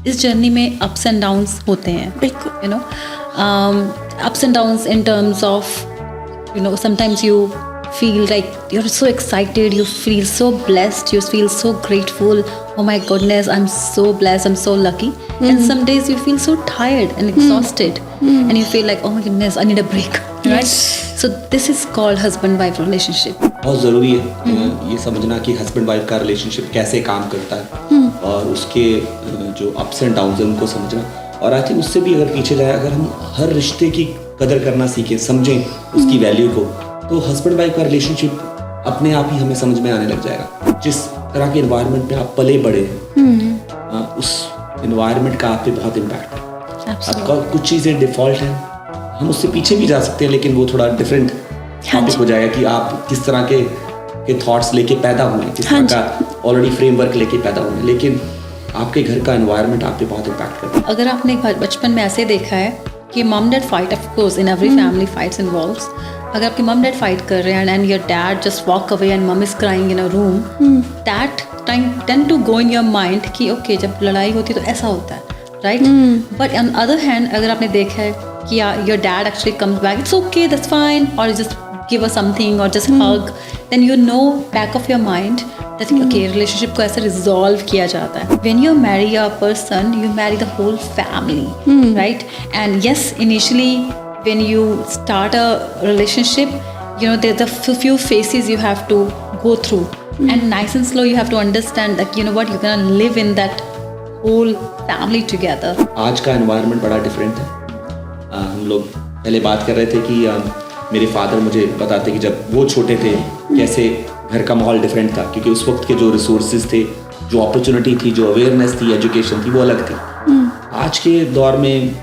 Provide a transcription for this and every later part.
इस जर्नी में ups and downs होते हैं, बिल्कुल। You know, ups and downs in terms of, you know, sometimes you feel like you're so excited, you feel so blessed, you feel so grateful, oh my goodness, I'm so blessed, I'm so lucky. And some days you feel so tired and exhausted, and you feel like, oh my goodness, I need a break, right? So this is called husband wife relationship. बहुत ज़रूरी है ये समझना कि husband wife का relationship कैसे काम करता है और उसके जो अप्स एंड डाउन्स हैं उनको समझना। और आई थिंक उससे भी अगर पीछे जाए, अगर हम हर रिश्ते की कदर करना सीखें, समझें उसकी वैल्यू को, तो हस्बैंड वाइफ का रिलेशनशिप अपने आप ही हमें समझ में आने लग जाएगा। जिस तरह के एनवायरनमेंट में आप पले बड़े हैं, उस एनवायरनमेंट का आप पे बहुत इम्पैक्ट है। आपका कुछ चीज़ें डिफ़ॉल्ट हैं, हम उससे पीछे भी जा सकते हैं, लेकिन वो थोड़ा डिफरेंट टॉपिक हो जाएगा कि आप किस तरह के थॉट्स लेके पैदा हुए हैं, किस तरह का ऑलरेडी फ्रेमवर्क लेके पैदा हुए हैं, लेकिन आपके घर का एनवायरनमेंट आप पे बहुत इम्पैक्ट करता है। अगर आपने बचपन में ऐसे देखा है कि mom dad fight, of course in every family fights involves, अगर आपके मम डैड फाइट कर रहे हैं and your dad just walk away and mom is crying in a room, that time tend to go in your mind कि okay, जब लड़ाई होती है तो ऐसा होता है, right? But on other hand, अगर आपने देखा है कि your dad actually comes back, it's okay, that's fine, और just give us something or just hug, then you know back of your mind that okay, relationship को ऐसे resolve किया जाता है. When you marry a person, you marry the whole family, right? And yes, initially when you start a relationship, you know, there's a few phases you have to go through, and nice and slow you have to understand that, you know what, you're gonna live in that whole family together. आज का environment बड़ा different है। हम लोग पहले बात कर रहे थे कि मेरे फादर मुझे बताते कि जब वो छोटे थे कैसे घर का माहौल डिफरेंट था, क्योंकि उस वक्त के जो रिसोर्सेज थे, जो अपॉर्चुनिटी थी, जो अवेयरनेस थी, एजुकेशन थी, वो अलग थी। आज के दौर में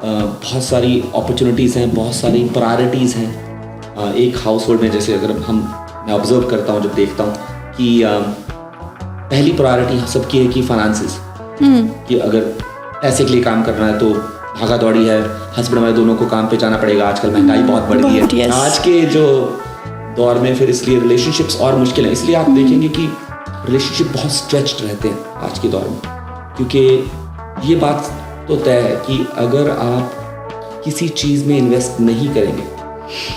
बहुत सारी अपॉर्चुनिटीज़ हैं, बहुत सारी प्रायोरिटीज़ हैं। एक हाउस होल्ड में जैसे अगर मैं ऑब्जर्व करता हूँ, जब देखता हूँ कि पहली प्रायोरिटी सबकी है कि फाइनेंसेस, कि अगर पैसे के लिए काम करना है तो भागा दौड़ी है, हस्बैंड वाइफ दोनों को काम पे जाना पड़ेगा, आजकल महंगाई बहुत बढ़ गई है। आज के जो दौर में फिर इसलिए रिलेशनशिप्स और मुश्किल है, इसलिए आप देखेंगे कि रिलेशनशिप बहुत स्ट्रेच्ड रहते हैं आज के दौर में, क्योंकि ये बात तो तय है कि अगर आप किसी चीज़ में इन्वेस्ट नहीं करेंगे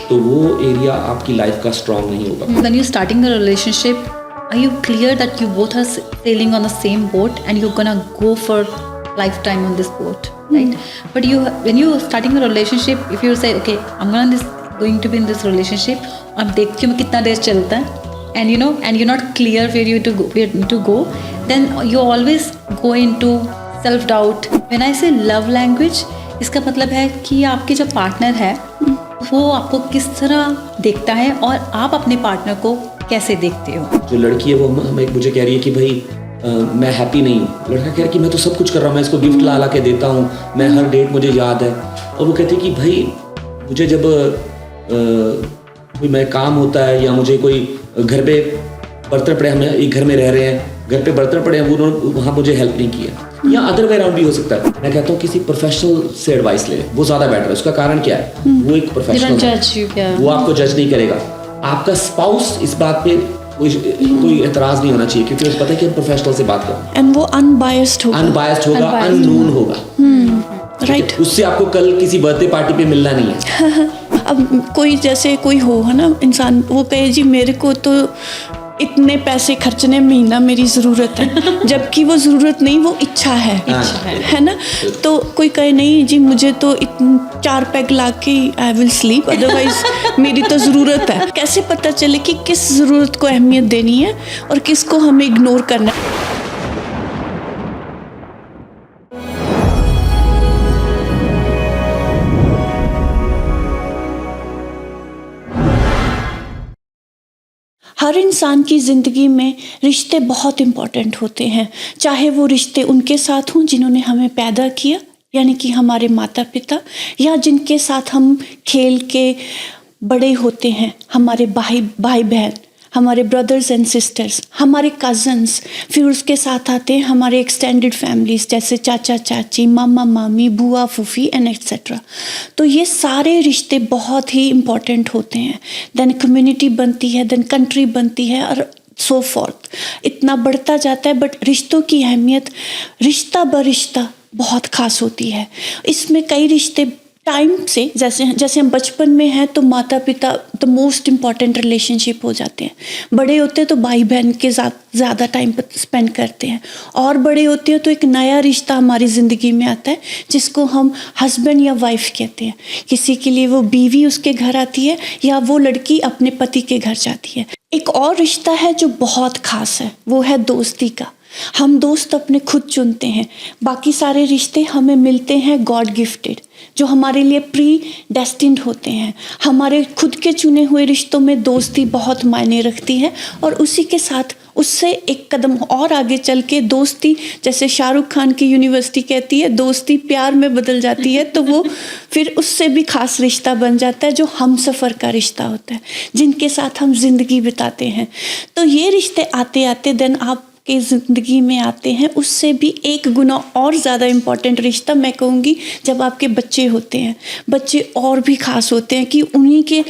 तो वो एरिया आपकी लाइफ का स्ट्रॉन्ग नहीं होगा। When you're starting a relationship, are you clear that you both are sailing on the same boat and you're gonna go for lifetime on this boat, right? But when you're starting a relationship, if you say okay, I'm going to be in this relationship, अब देखती हूँ कितना देर चलता है, and you know, and you're not clear where to go, then you always go into self doubt. When I say love language, इसका मतलब है कि आपके जो पार्टनर है वो आपको किस तरह देखता है और आप अपने पार्टनर को कैसे देखते हो। जो लड़की है वो मुझे कह रही है कि भाई मैं हैप्पी नहीं हूँ, लड़का कह रहा है कि मैं तो सब कुछ कर रहा हूँ, मैं इसको गिफ्ट ला के देता हूँ, मैं हर डेट मुझे याद है। और वो कहती है कि भाई मुझे जब कोई मैं काम होता है या मुझे कोई घर पे बर्तन पड़े, हम एक घर में रह रहे हैं, घर पे बर्तन पड़े हैं, वो वहाँ मुझे हेल्प नहीं किया, या अदर वे अराउंड भी हो सकता है। मैं कहता हूँ किसी प्रोफेशनल से एडवाइस ले, वो ज़्यादा बेटर है। उसका कारण क्या है? वो एक प्रोफेशनल है, वो आपको जज नहीं करेगा। आपका स्पाउस इस बात पे कोई एतराज नहीं होना चाहिए, क्योंकि उसको पता है कि हम प्रोफेशनल से बात कर रहे हैं, एंड वो अनबायस्ड होगा, अननोन होगा, राइट? उससे आपको कल किसी बर्थडे पार्टी पे मिलना नहीं है। अब कोई जैसे कोई हो है ना इंसान, वो कहे जी मेरे को तो इतने पैसे खर्चने महीना मेरी ज़रूरत है, जबकि वो ज़रूरत नहीं, वो इच्छा है ना? तो कोई कहे नहीं जी मुझे तो 4 पैग ला के आई विल स्लीप, अदरवाइज मेरी तो ज़रूरत है। कैसे पता चले कि किस ज़रूरत को अहमियत देनी है और किसको हमें इग्नोर करना है? हर इंसान की ज़िंदगी में रिश्ते बहुत इम्पॉर्टेंट होते हैं, चाहे वो रिश्ते उनके साथ हों जिन्होंने हमें पैदा किया, यानी कि हमारे माता पिता, या जिनके साथ हम खेल के बड़े होते हैं, हमारे भाई बहन, हमारे ब्रदर्स एंड सिस्टर्स, हमारे कज़न्स, फिर उसके साथ आते हैं हमारे एक्सटेंडेड फैमिलीज़ जैसे चाचा चाची, मामा मामी, बुआ फूफी एंड एक्सेट्रा। तो ये सारे रिश्ते बहुत ही इम्पॉर्टेंट होते हैं। देन कम्युनिटी बनती है, देन कंट्री बनती है, और सो फॉर्थ इतना बढ़ता जाता है। बट रिश्तों की अहमियत रिश्ता ब रिश्ता बहुत खास होती है। इसमें कई रिश्ते टाइम से जैसे हम बचपन में हैं तो माता पिता द मोस्ट इम्पॉर्टेंट रिलेशनशिप हो जाते हैं। बड़े होते हैं तो भाई बहन के साथ ज़्यादा टाइम स्पेंड करते हैं, और बड़े होते हैं तो एक नया रिश्ता हमारी ज़िंदगी में आता है जिसको हम हस्बैंड या वाइफ कहते हैं। किसी के लिए वो बीवी उसके घर आती है या वो लड़की अपने पति के घर जाती है। एक और रिश्ता है जो बहुत खास है, वो है दोस्ती का। हम दोस्त अपने खुद चुनते हैं, बाकी सारे रिश्ते हमें मिलते हैं गॉड गिफ्टेड, जो हमारे लिए प्री डेस्टिन्ड होते हैं। हमारे खुद के चुने हुए रिश्तों में दोस्ती बहुत मायने रखती है, और उसी के साथ उससे एक कदम और आगे चल के दोस्ती, जैसे शाहरुख खान की यूनिवर्सिटी कहती है, दोस्ती प्यार में बदल जाती है, तो वो फिर उससे भी खास रिश्ता बन जाता है जो हम सफ़र का रिश्ता होता है, जिनके साथ हम जिंदगी बिताते हैं। तो ये रिश्ते आते आते देन आप के ज़िंदगी में आते हैं, उससे भी एक गुना और ज़्यादा इम्पॉर्टेंट रिश्ता मैं कहूँगी जब आपके बच्चे होते हैं। बच्चे और भी ख़ास होते हैं कि उन्हीं के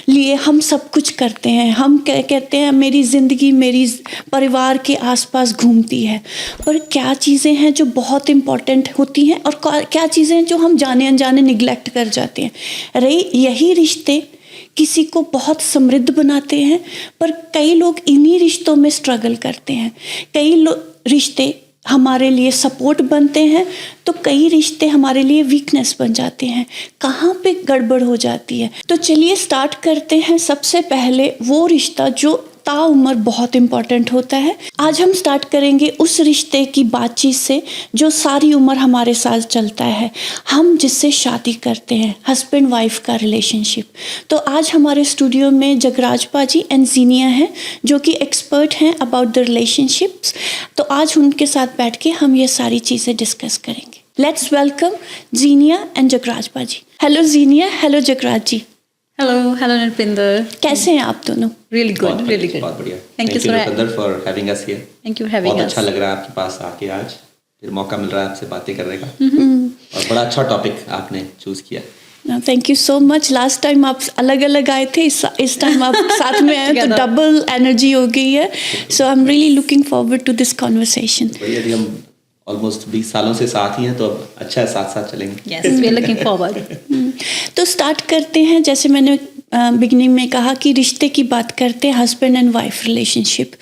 लिए हम सब कुछ करते हैं। हम कहते हैं मेरी ज़िंदगी मेरी परिवार के आसपास घूमती है, पर क्या चीज़ें हैं जो बहुत इम्पॉर्टेंट होती हैं और क्या चीज़ें हैं जो हम जाने अनजाने निगलेक्ट कर जाते हैं। यही रिश्ते किसी को बहुत समृद्ध बनाते हैं, पर कई लोग इन्हीं रिश्तों में स्ट्रगल करते हैं। कई रिश्ते हमारे लिए सपोर्ट बनते हैं तो कई रिश्ते हमारे लिए वीकनेस बन जाते हैं। कहाँ पे गड़बड़ हो जाती है? तो चलिए स्टार्ट करते हैं। सबसे पहले वो रिश्ता जो ताउम्र बहुत इम्पॉर्टेंट होता है। आज हम स्टार्ट करेंगे उस रिश्ते की बातचीत से जो सारी उम्र हमारे साथ चलता है, हम जिससे शादी करते हैं, हस्बैंड वाइफ का रिलेशनशिप। तो आज हमारे स्टूडियो में जगराज पाजी एंड जीनिया हैं जो कि एक्सपर्ट हैं अबाउट द रिलेशनशिप्स। तो आज उनके साथ बैठ के हम ये सारी चीज़ें डिस्कस करेंगे। लेट्स वेलकम जीनिया एंड जगराज पाजी। हेलो जीनिया, हेलो जगराज जी। Hello Nirpinder. कैसे हैं आप दोनों? Really good, really good. बहुत बढ़िया। Thank you Nirpinder for having us here. Thank you for having बहुत us. अच्छा लग रहा है आपके पास आके आज, फिर मौका मिल रहा है आपसे बातें करने का। और बड़ा अच्छा टॉपिक आपने चूज किया। Thank you so much. Last time आप अलग अलग आए थे, इस टाइम आप साथ में आए तो डबल एनर्जी हो गई है। So I am really looking forward to this conversation. यदि हम ऑलमोस्ट 20 सालों से साथ ही हैं तो अब अच्छा है, साथ साथ चलेंगे। Yes, we are looking forward. तो स्टार्ट करते हैं। जैसे मैंने बिगनिंग में कहा कि रिश्ते की बात करते हैं, हस्बैंड एंड वाइफ रिलेशनशिप।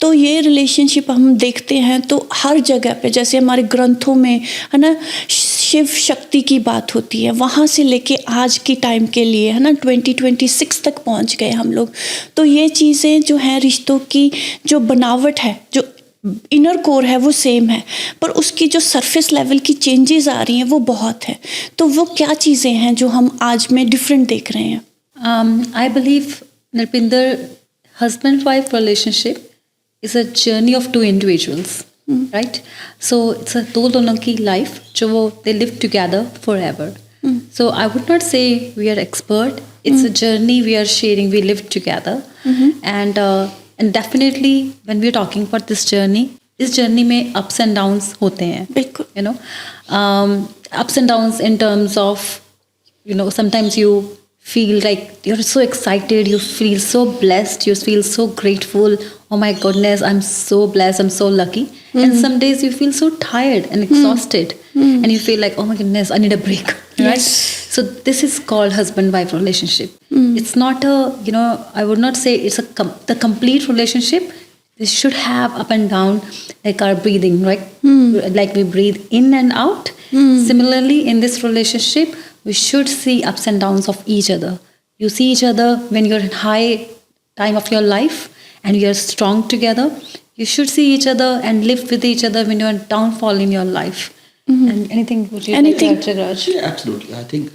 तो ये रिलेशनशिप हम देखते हैं तो हर जगह पे, जैसे हमारे ग्रंथों में है ना, शिव शक्ति की बात होती है, वहाँ से लेके आज की टाइम के लिए है ना 2026 तक पहुँच गए हम लोग। तो ये चीज़ें जो हैं, रिश्तों की जो बनावट है, जो इनर कोर है वो सेम है, पर उसकी जो सरफेस लेवल की चेंजेस आ रही हैं वो बहुत है। तो वो क्या चीज़ें हैं जो हम आज में डिफरेंट देख रहे हैं? I believe, Nirpinder, husband-wife relationship is a journey of two individuals, right? So it's a दो दोनों की life जो वो they live together forever. So I would not say we are expert. It's a journey we are sharing. We live together, and definitely when we are talking about this journey, इस journey में ups and downs होते हैं. बिल्कुल। You know, ups and downs in terms of, you know, sometimes you feel like you're so excited, you feel so blessed, you feel so grateful. Oh my goodness, I'm so blessed, I'm so lucky. And some days you feel so tired and exhausted, and you feel like, oh my goodness, I need a break. Right? Yes. So this is called husband-wife relationship. It's not a, you know, I would not say it's the complete relationship. This should have up and down, like our breathing, right? Like we breathe in and out. Similarly, in this relationship, we should see ups and downs of each other. You see each other when you're in high time of your life and you're strong together. You should see each other and live with each other when you're in downfall in your life. And anything would you like to add, Jagraj? Absolutely. I think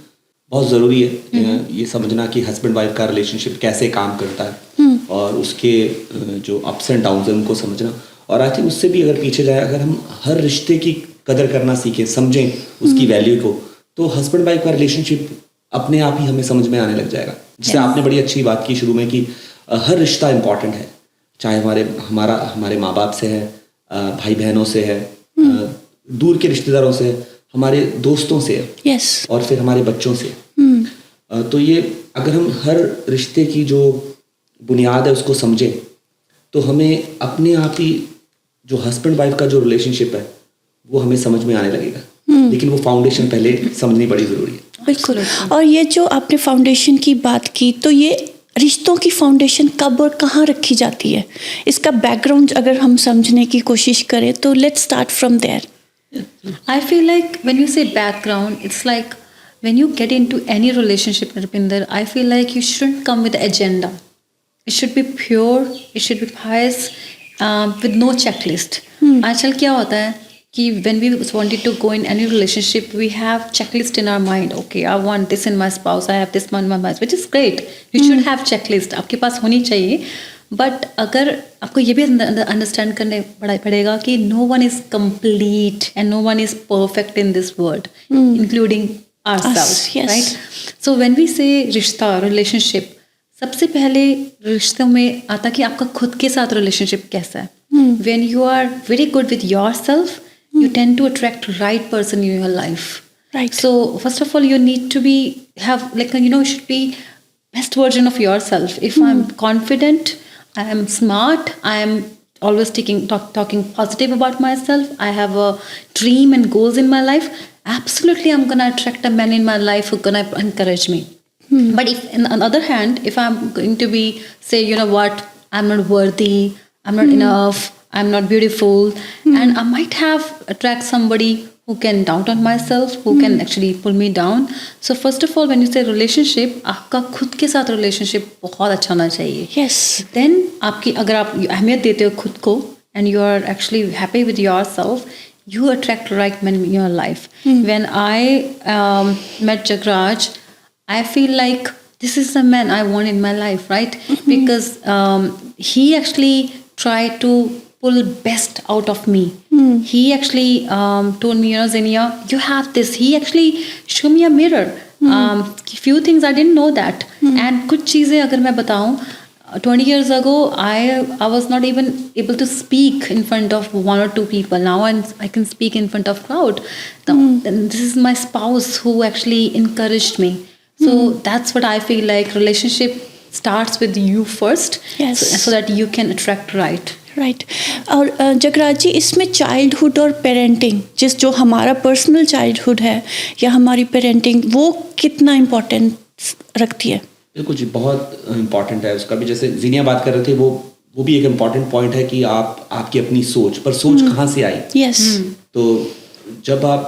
बहुत ज़रूरी है ये समझना कि husband wife का relationship कैसे काम करता है, और उसके जो अप्स एंड डाउन्स हैं उनको समझना। और आई थिंक उससे भी अगर पीछे जाए, अगर हम हर रिश्ते की कदर करना सीखें, समझें उसकी वैल्यू को, तो हस्बैंड वाइफ का रिलेशनशिप अपने आप ही हमें समझ में आने लग जाएगा। जैसे आपने बड़ी अच्छी बात की शुरू में कि हर रिश्ता इम्पॉर्टेंट है, चाहे हमारे माँ बाप से है, भाई बहनों से है, दूर के रिश्तेदारों से, हमारे दोस्तों से है, yes. और फिर हमारे बच्चों से। तो ये अगर हम हर रिश्ते की जो बुनियाद है उसको समझें, तो हमें अपने आप ही जो हस्बैंड वाइफ का जो रिलेशनशिप है वो हमें समझ में आने लगेगा, लेकिन वो फाउंडेशन पहले समझनी बड़ी ज़रूरी है। बिल्कुल। और ये जो आपने फाउंडेशन की बात की, तो ये रिश्तों की फाउंडेशन कब और कहाँ रखी जाती है, इसका बैकग्राउंड अगर हम समझने की कोशिश करें तो let's start from there. I feel like when you say background, it's like when you get into any relationship, Rupinder, I feel like you shouldn't come with an agenda. It should be pure, it should be pious, with no checklist. आजकल क्या होता है कि when we wanted to go in any relationship, we have checklist in our mind. Okay, I want this in my spouse, I have this one in my spouse, which is great. You should have checklist. आपके पास होनी चाहिए. But अगर आपको ये भी understand करने पड़ेगा कि no one is complete and no one is perfect in this world, including ourselves, right? So when we say रिश्ता, रिलेशनशिप, सबसे पहले रिश्तों में आता कि आपका खुद के साथ रिलेशनशिप कैसा है. When you are very good with yourself, you tend to attract right person in your life. Right. So first of all, you need to have you should be best version of yourself. If I'm confident, I am smart, I am always talking positive about myself, I have a dream and goals in my life, absolutely I'm gonna attract a man in my life who's gonna encourage me. But if on the other hand, if I'm going to be say, you know what, I'm not worthy, I'm not enough, I'm not beautiful, and I might have attract somebody who can doubt on myself, who can actually pull me down. So first of all, when you say relationship, आपका खुद के साथ relationship बहुत अच्छा होना चाहिए. Yes. Then आपकी अगर आप अहमियत देते हो खुद को and you are actually happy with yourself, you attract right men in your life. When I met Jagraj, I feel like this is the man I want in my life, right? Because he actually tried to pull best out of me. He actually told me, you know, Zenia, you have this. He actually showed me a mirror. Few things I didn't know that. And कुछ चीज़ें अगर मैं बताऊँ, 20 years ago, I was not even able to speak in front of one or two people. Now I can speak in front of crowd. This is my spouse who actually encouraged me. So that's what I feel like. Relationship starts with you first. Yes. So that you can attract right. Right. और जगराज जी, इसमें childhood और parenting, जो हमारा personal childhood है या हमारी parenting, वो कितना इम्पोर्टेंस रखती है? बिल्कुल जी, बहुत इम्पोर्टेंट है उसका भी. जैसे जीनिया बात कर रहे थे, वो भी एक इम्पोर्टेंट पॉइंट है कि आपकी अपनी सोच, पर सोच कहाँ से आई? यस. तो जब आप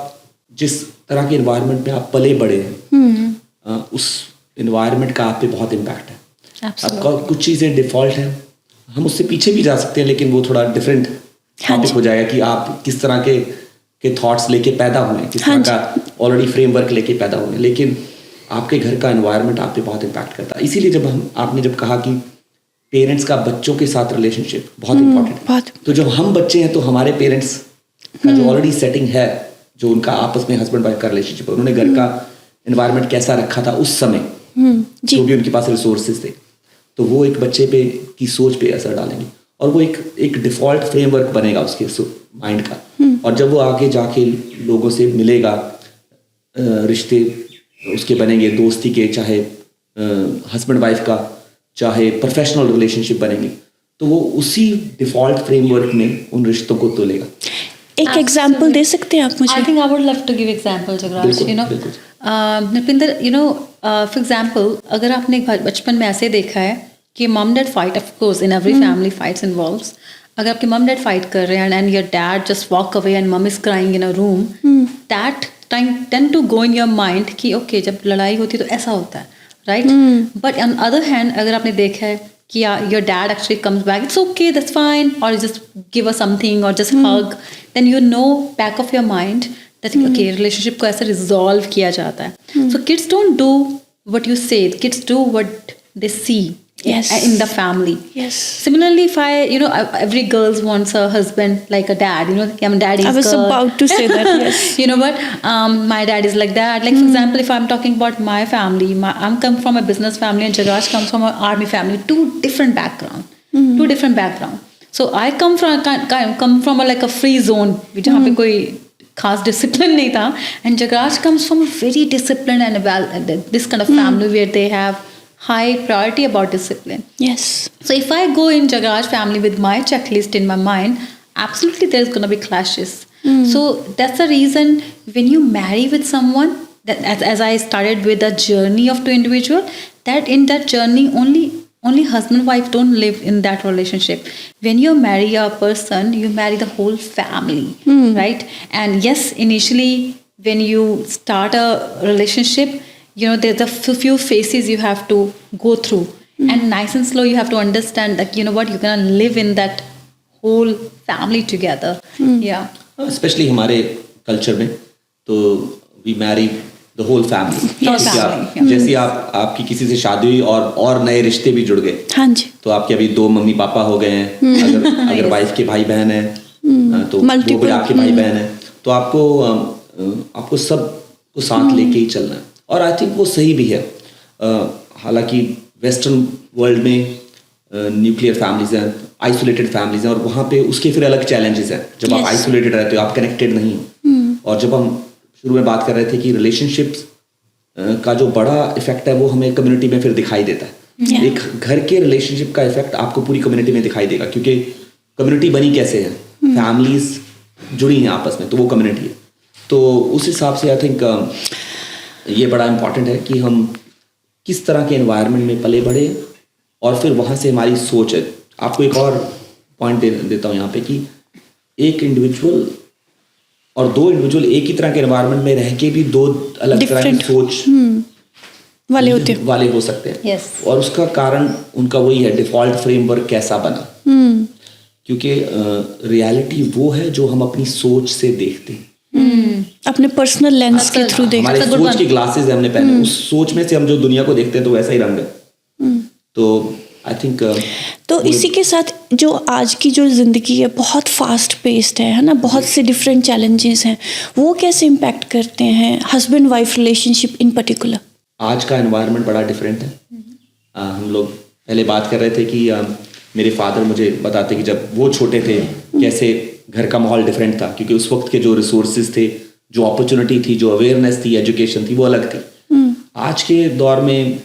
जिस तरह के इन्वायरमेंट में आप पले बड़े हैं, उस इन्वायरमेंट का आप पे बहुत इम्पैक्ट है. आपका कुछ चीज़ें डिफ़ॉल्ट हैं, हम उससे पीछे भी जा सकते हैं, लेकिन वो थोड़ा डिफरेंट टॉपिक हो जाएगा कि आप किस तरह के थॉट्स लेके पैदा हुए, किस तरह का ऑलरेडी फ्रेमवर्क लेके पैदा हुए. लेकिन आपके घर का एनवायरनमेंट आप पे बहुत इम्पैक्ट करता है. इसीलिए जब आपने जब कहा कि पेरेंट्स का बच्चों के साथ रिलेशनशिप बहुत इम्पोर्टेंट है, तो जब हम बच्चे हैं तो हमारे पेरेंट्स का जो ऑलरेडी सेटिंग है, जो उनका आपस में हस्बैंड वाइफ का रिलेशनशिप है, उन्होंने घर का एनवायरनमेंट कैसा रखा था उस समय, जो भी उनके पास रिसोर्सेज थे, तो वो एक बच्चे पे की सोच पे असर डालेंगे और वो एक डिफ़ॉल्ट फ्रेमवर्क बनेगा उसके माइंड का. और जब वो आगे जाके लोगों से मिलेगा, रिश्ते उसके बनेंगे, दोस्ती के, चाहे हस्बैंड वाइफ का, चाहे प्रोफेशनल रिलेशनशिप बनेंगे, तो वो उसी डिफ़ॉल्ट फ्रेमवर्क में उन रिश्तों को तोलेगा. एक एग्जाम्पल दे सकते हैं आप मुझे? I think I would love to give example, Jagraj. You know, Nirpinder, you know, for example, अगर आपने बचपन में ऐसे देखा है कि mom dad fight, of course in every family fights involves. अगर आपके मॉम डैड फाइट कर रहे हैं and your dad just walk away and mom is crying in a room, that time tend to go in your mind कि okay, जब लड़ाई होती है तो ऐसा होता है, right? But on other hand, अगर आपने देखा है कि your dad actually comes back, it's okay, that's fine, और जस्ट गिव अस समथिंग और just hug, then you know back of your mind that okay, relationship को ऐसे resolve किया जाता है. So kids don't do what you say, kids do what they see. Yes. In the family. Yes. Similarly, if every girl wants a husband like a dad, I'm daddy's girl. I was about to say that. Yes. You know what? My dad is like that. Like for example, if I'm talking about my family, I'm come from a business family and Jagraj comes from an army family. Two different background. So I come from like a free zone, जहाँ पे कोई खास discipline नहीं था, and Jagraj comes from a very discipline and this kind of family where they have high priority about discipline. Yes. So if I go in Jagaraj family with my checklist in my mind, absolutely there's going to be clashes. So that's the reason when you marry with someone, that as I started with the journey of two individual, that in that journey only husband and wife don't live in that relationship. When you marry a person, you marry the whole family, right? And yes, initially when you start a relationship, you know, there's a few phases you have to go through, and nice and slow you have to understand that, you know what, you're gonna live in that whole family together. Yeah. Specially हमारे culture में तो we marry the whole family. Whole family, जैसे आपकी किसी से शादी हुई और नए रिश्ते भी जुड़ गए, हाँ जी। तो आपके अभी 2 मम्मी पापा हो गए हैं, अगर वाइफ के भाई बहन है तो वो भी आपके भाई बहन है, तो आपको सब को साथ लेके ही चलना है। और आई थिंक वो सही भी है। हालांकि वेस्टर्न वर्ल्ड में न्यूक्लियर फैमिलीज हैं, आइसोलेटेड फैमिलीज हैं, और वहाँ पे उसके फिर अलग चैलेंजेस हैं। जब आप आइसोलेटेड रहते हो, आप कनेक्टेड नहीं हो। और जब हम शुरू में बात कर रहे थे कि रिलेशनशिप्स का जो बड़ा इफेक्ट है वो हमें कम्युनिटी में फिर दिखाई देता है। एक घर के रिलेशनशिप का इफेक्ट आपको पूरी कम्युनिटी में दिखाई देगा, क्योंकि कम्युनिटी बनी कैसे है, फैमिलीज जुड़ी हैं आपस में, तो वो कम्युनिटी है। तो उस हिसाब से आई थिंक ये बड़ा इम्पॉर्टेंट है कि हम किस तरह के एनवायरनमेंट में पले बढ़े, और फिर वहाँ से हमारी सोच है। आपको एक और पॉइंट देता हूँ यहाँ पे कि एक इंडिविजुअल और 2 इंडिविजुअल एक ही तरह के एनवायरनमेंट में रह के भी 2 अलग तरह की सोच वाले हो सकते हैं। Yes. और उसका कारण उनका वही है, डिफॉल्ट फ्रेमवर्क कैसा बना। क्योंकि रियलिटी वो है जो हम अपनी सोच से देखते हैं, अपने पर्सनल लेंस के थ्रू देखते हमारे सोच के ग्लासेस हमने पहने, उस सोच में से हम जो दुनिया को देखते हैं तो वैसा ही रंग है। तो आई थिंक तो इसी के साथ जो आज की जो ज़िंदगी है बहुत फास्ट पेस्ड है ना, बहुत से डिफरेंट चैलेंजेस हैं, वो कैसे इम्पैक्ट करते हैं husband wife relationship in particular? आज का एनवायरनमेंट बड़ा डिफरेंट है। हम लोग पहले बात कर रहे थे कि मेरे फादर मुझे बताते कि जब वो छोटे थे कैसे घर का माहौल डिफरेंट था, क्योंकि उस वक्त के जो रिसोर्सेज थे, जो अपॉर्चुनिटी थी, जो अवेयरनेस थी, एजुकेशन थी, वो अलग थी। आज के दौर में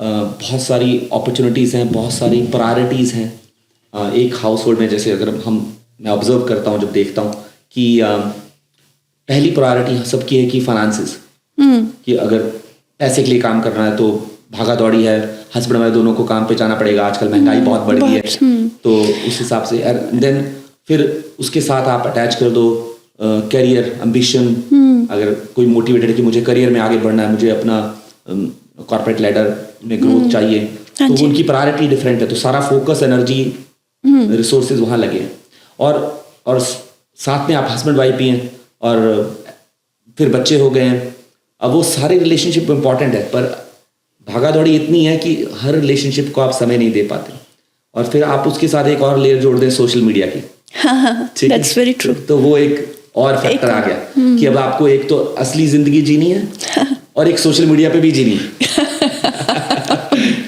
बहुत सारी अपॉर्चुनिटीज़ हैं, बहुत सारी प्रायोरिटीज़ हैं। एक हाउस होल्ड में जैसे अगर मैं ऑब्जर्व करता हूँ, जब देखता हूँ कि पहली प्रायोरिटी सबकी है कि फाइनेंसेस, कि अगर पैसे के लिए काम करना है तो भागा दौड़ी है, हस्बैंड वाइफ दोनों को काम पे जाना पड़ेगा, आजकल महंगाई बहुत बढ़ गई है। तो उस हिसाब से देन फिर उसके साथ आप अटैच कर दो करियर एम्बिशन। अगर कोई मोटिवेटेड है कि मुझे करियर में आगे बढ़ना है, मुझे अपना कॉर्पोरेट लैडर में ग्रोथ चाहिए, तो उनकी प्रायोरिटी डिफरेंट है। तो सारा फोकस, एनर्जी, रिसोर्सेज वहाँ लगे हैं। और साथ में आप हस्बैंड वाइफ भी हैं, और फिर बच्चे हो गए हैं। अब वो सारे रिलेशनशिप इंपॉर्टेंट है, पर भागा दौड़ी इतनी है कि हर रिलेशनशिप को आप समय नहीं दे पाते। और फिर आप उसके साथ एक और लेयर जोड़ दें सोशल मीडिया की, दैट्स वेरी ट्रू। तो वो एक और फैक्टर आ गया कि अब आपको एक तो असली जिंदगी जीनी है और एक सोशल मीडिया पे भी जीनी है।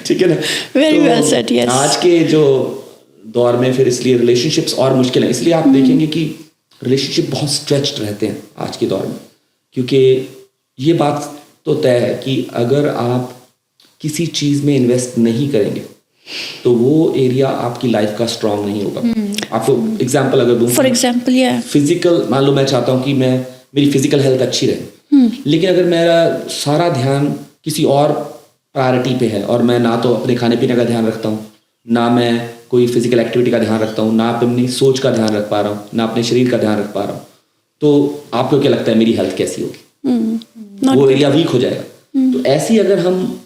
ठीक है ना? Very well said, yes. आज के जो दौर में फिर इसलिए रिलेशनशिप्स और मुश्किल है। इसलिए आप देखेंगे कि रिलेशनशिप बहुत स्ट्रेच्ड रहते हैं आज के दौर में, क्योंकि ये बात तो तय है कि अगर आप किसी चीज़ में इन्वेस्ट नहीं करेंगे तो वो एरिया आपकी लाइफ का स्ट्रांग नहीं होगा। आपको एग्जांपल अगर दूं, फॉर एग्जांपल या फिजिकल, मान लो मैं चाहता हूँ कि मेरी फिजिकल हेल्थ अच्छी रहे, लेकिन अगर मेरा सारा ध्यान किसी और प्रायोरिटी पे है, और मैं ना तो अपने खाने पीने का ध्यान रखता हूँ, ना मैं कोई फिजिकल एक्टिविटी का ध्यान रखता हूँ, ना अपनी सोच का ध्यान रख पा रहा हूँ, ना अपने शरीर का ध्यान रख पा रहा हूँ, तो आपको क्या लगता है मेरी हेल्थ कैसी होगी? वो एरिया वीक हो जाएगा। तो ऐसी अगर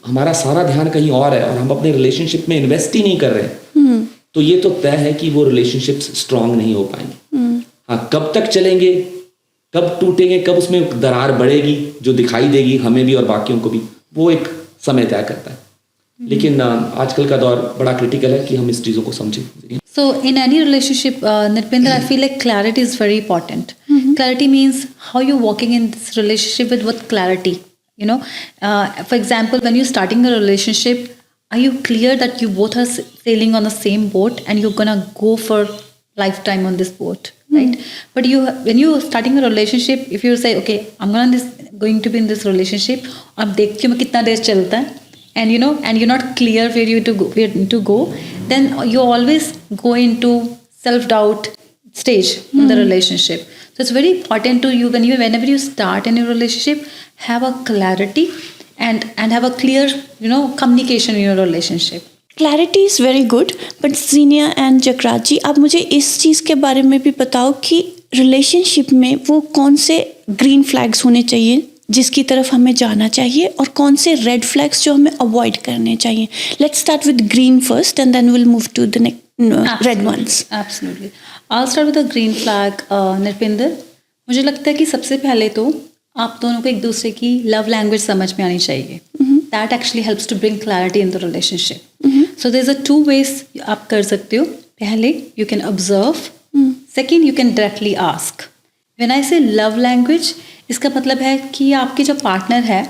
हमारा सारा ध्यान कहीं और है और हम अपने रिलेशनशिप में इन्वेस्ट ही नहीं कर रहे हैं, तो ये तो तय है कि वो रिलेशनशिप्स स्ट्रांग नहीं हो पाएंगे। हाँ, कब तक चलेंगे, कब टूटेंगे, कब उसमें दरार बढ़ेगी जो दिखाई देगी हमें भी और बाकियों को भी, वो एक समय तय करता है। लेकिन आजकल का दौर बड़ा क्रिटिकल है कि हम इस चीज़ों को समझें। So in any relationship, Nitpinder, I feel like clarity is very important. Clarity means how you're walking in this relationship with clarity. You know, for example, when you're starting a relationship, are you clear that you both are sailing on the same boat and you're gonna go for lifetime on this boat, right? But when you're starting a relationship, if you say, okay, I'm going to be in this relationship, अब देखती हूँ मैं कितना देर चलता है, and and you're not clear where to go, then you always go into self-doubt stage in the relationship. So it's very important to you whenever you start a new relationship, have a clarity and have a clear communication in your relationship. Clarity is very good, but Jinia and Jagraj ji, आप मुझे इस चीज़ के बारे में भी बताओ कि relationship में वो कौन से ग्रीन फ्लैग्स होने चाहिए जिसकी तरफ हमें जाना चाहिए, और कौन से रेड फ्लैग्स जो हमें अवॉइड करने चाहिए. Let's start with green first and then will move to the red ones. Absolutely, I start with the green flag. Narpinder, मुझे लगता है कि सबसे पहले तो आप दोनों को एक दूसरे की लव लैंग्वेज समझ में आनी चाहिए. That actually helps to bring clarity in the relationship. So there is a 2 ways आप कर सकते हो. पहले you can observe, second you can directly ask. When I say love language, इसका मतलब है कि आपके जो पार्टनर है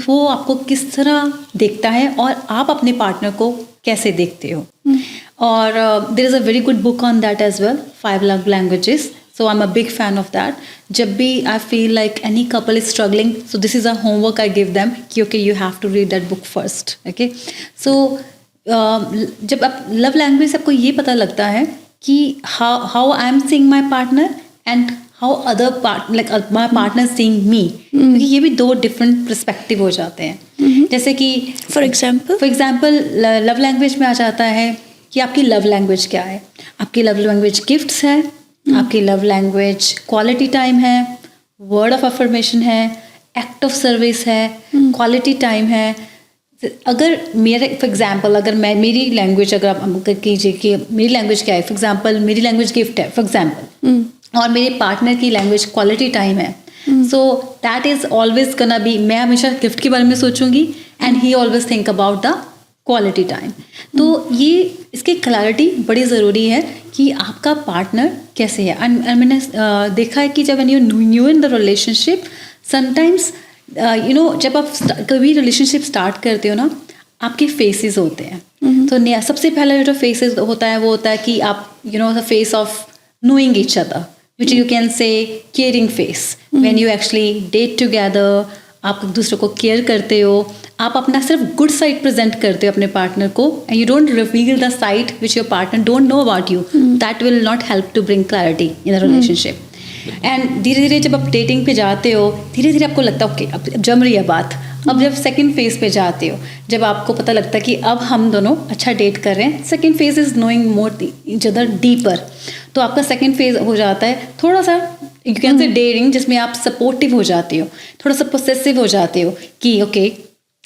वो आपको किस तरह देखता है और आप अपने पार्टनर को कैसे देखते हो. और there is a very good book on that as well, 5 love languages. So I'm a big fan of that. जब भी I feel like any couple is struggling, so this is a homework I give them कि okay, you have to read that book first. Okay, so जब आप love language से आपको ये पता लगता है कि how I'm seeing my partner and how other my partner seeing me. क्योंकि ये भी 2 different perspective हो जाते हैं. जैसे कि for example love language में आ जाता है कि आपकी लव लैंग्वेज क्या है. आपकी लव लैंग्वेज गिफ्ट्स है, आपकी लव लैंग्वेज क्वालिटी टाइम है, वर्ड ऑफ अफर्मेशन है, एक्ट ऑफ सर्विस है, क्वालिटी टाइम है. अगर मेरे फॉर एग्जांपल अगर मैं मेरी लैंग्वेज अगर आप कीजिए कि मेरी लैंग्वेज क्या है, फॉर एग्जांपल मेरी लैंग्वेज गिफ्ट है फॉर एग्जांपल, और मेरे पार्टनर की लैंग्वेज क्वालिटी टाइम है, so that is always gonna be, मैं हमेशा गिफ्ट के बारे में सोचूंगी and he always think about the quality time. तो ये इसकी क्लैरिटी बड़ी ज़रूरी है कि आपका पार्टनर कैसे है. एंड मैंने देखा है कि जब you new in the relationship, sometimes जब आप कभी रिलेशनशिप स्टार्ट करते हो ना, आपके फेसेस होते हैं. तो सबसे पहला जो फेसेस होता है वो होता है कि आप the face of knowing each other, which you can say caring face. When you actually date together, आप एक दूसरे को केयर करते हो, आप अपना सिर्फ गुड साइड प्रेजेंट करते हो अपने पार्टनर को, and you don't reveal the side which your partner don't know about you. That will not help to bring clarity in the relationship. And धीरे धीरे जब आप डेटिंग पे जाते हो, धीरे धीरे आपको लगता है ओके अब जम रही है बात. अब जब सेकंड फेज पे जाते हो, जब आपको पता लगता है कि अब हम दोनों अच्छा डेट कर रहे हैं, second phase is knowing more each other deeper. तो आपका सेकंड फेज हो जाता है थोड़ा सा यू कैन से डेयरिंग, जिसमें आप सपोर्टिव हो जाते हो, थोड़ा सा पोसेसिव हो जाते हो कि okay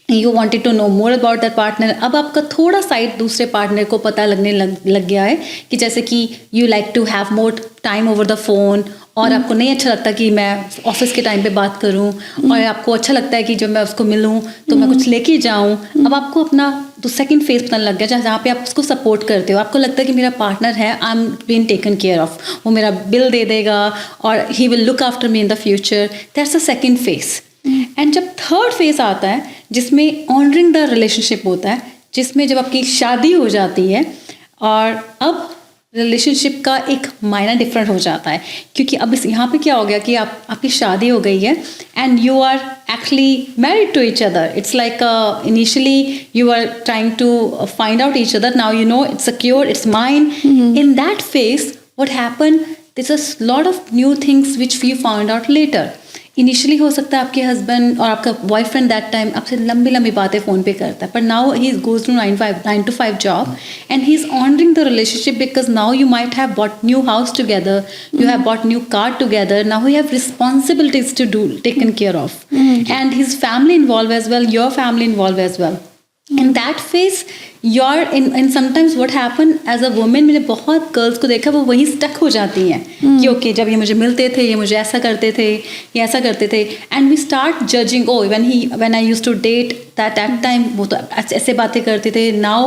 you wanted to know more about that partner. अब आपका थोड़ा साइड दूसरे पार्टनर को पता लगने लग गया है कि जैसे कि you like to have more time over the phone, और आपको नहीं अच्छा लगता कि मैं ऑफिस के टाइम पे बात करूं, और आपको अच्छा लगता है कि जब मैं उसको मिलूं तो मैं कुछ लेके जाऊं. अब आपको अपना तो सेकंड फेज पता लग गया जहाँ पे आप उसको सपोर्ट करते हो. आपको लगता है कि मेरा पार्टनर है, I am been taken care of, वो मेरा बिल दे देगा और he will look after me in the future. That's a second phase. And जब थर्ड फेज आता है जिसमें ऑनरिंग द रिलेशनशिप होता है, जिसमें जब आपकी शादी हो जाती है, और अब रिलेशनशिप का एक मायना डिफरेंट हो जाता है. क्योंकि अब इस यहाँ पे क्या हो गया कि आपकी शादी हो गई है and you are actually married to each other. It's like initially you are trying to find out each other. Now you know it's secure, it's mine. In that phase what happen, this is lot of new things which we found out later. Initially हो सकता है आपके husband और आपका boyfriend that time आपसे लंबी लंबी बातें फ़ोन पे करता है, पर now he goes to 9 to 5 job and he is honouring the relationship because now you might have bought new house together, you have bought new car together. Now you have responsibilities to do, taken care of, and his family involved as well, your family involved as well. In that phase, you're in sometimes what happen as a woman, मैंने बहुत girls को देखा वो वहीं stuck हो जाती हैं कि ओके जब ये मुझे मिलते थे, ये मुझे ऐसा करते थे, ये ऐसा करते थे, and we start judging, oh when I used to date that time वो तो ऐसे बातें करते थे. Now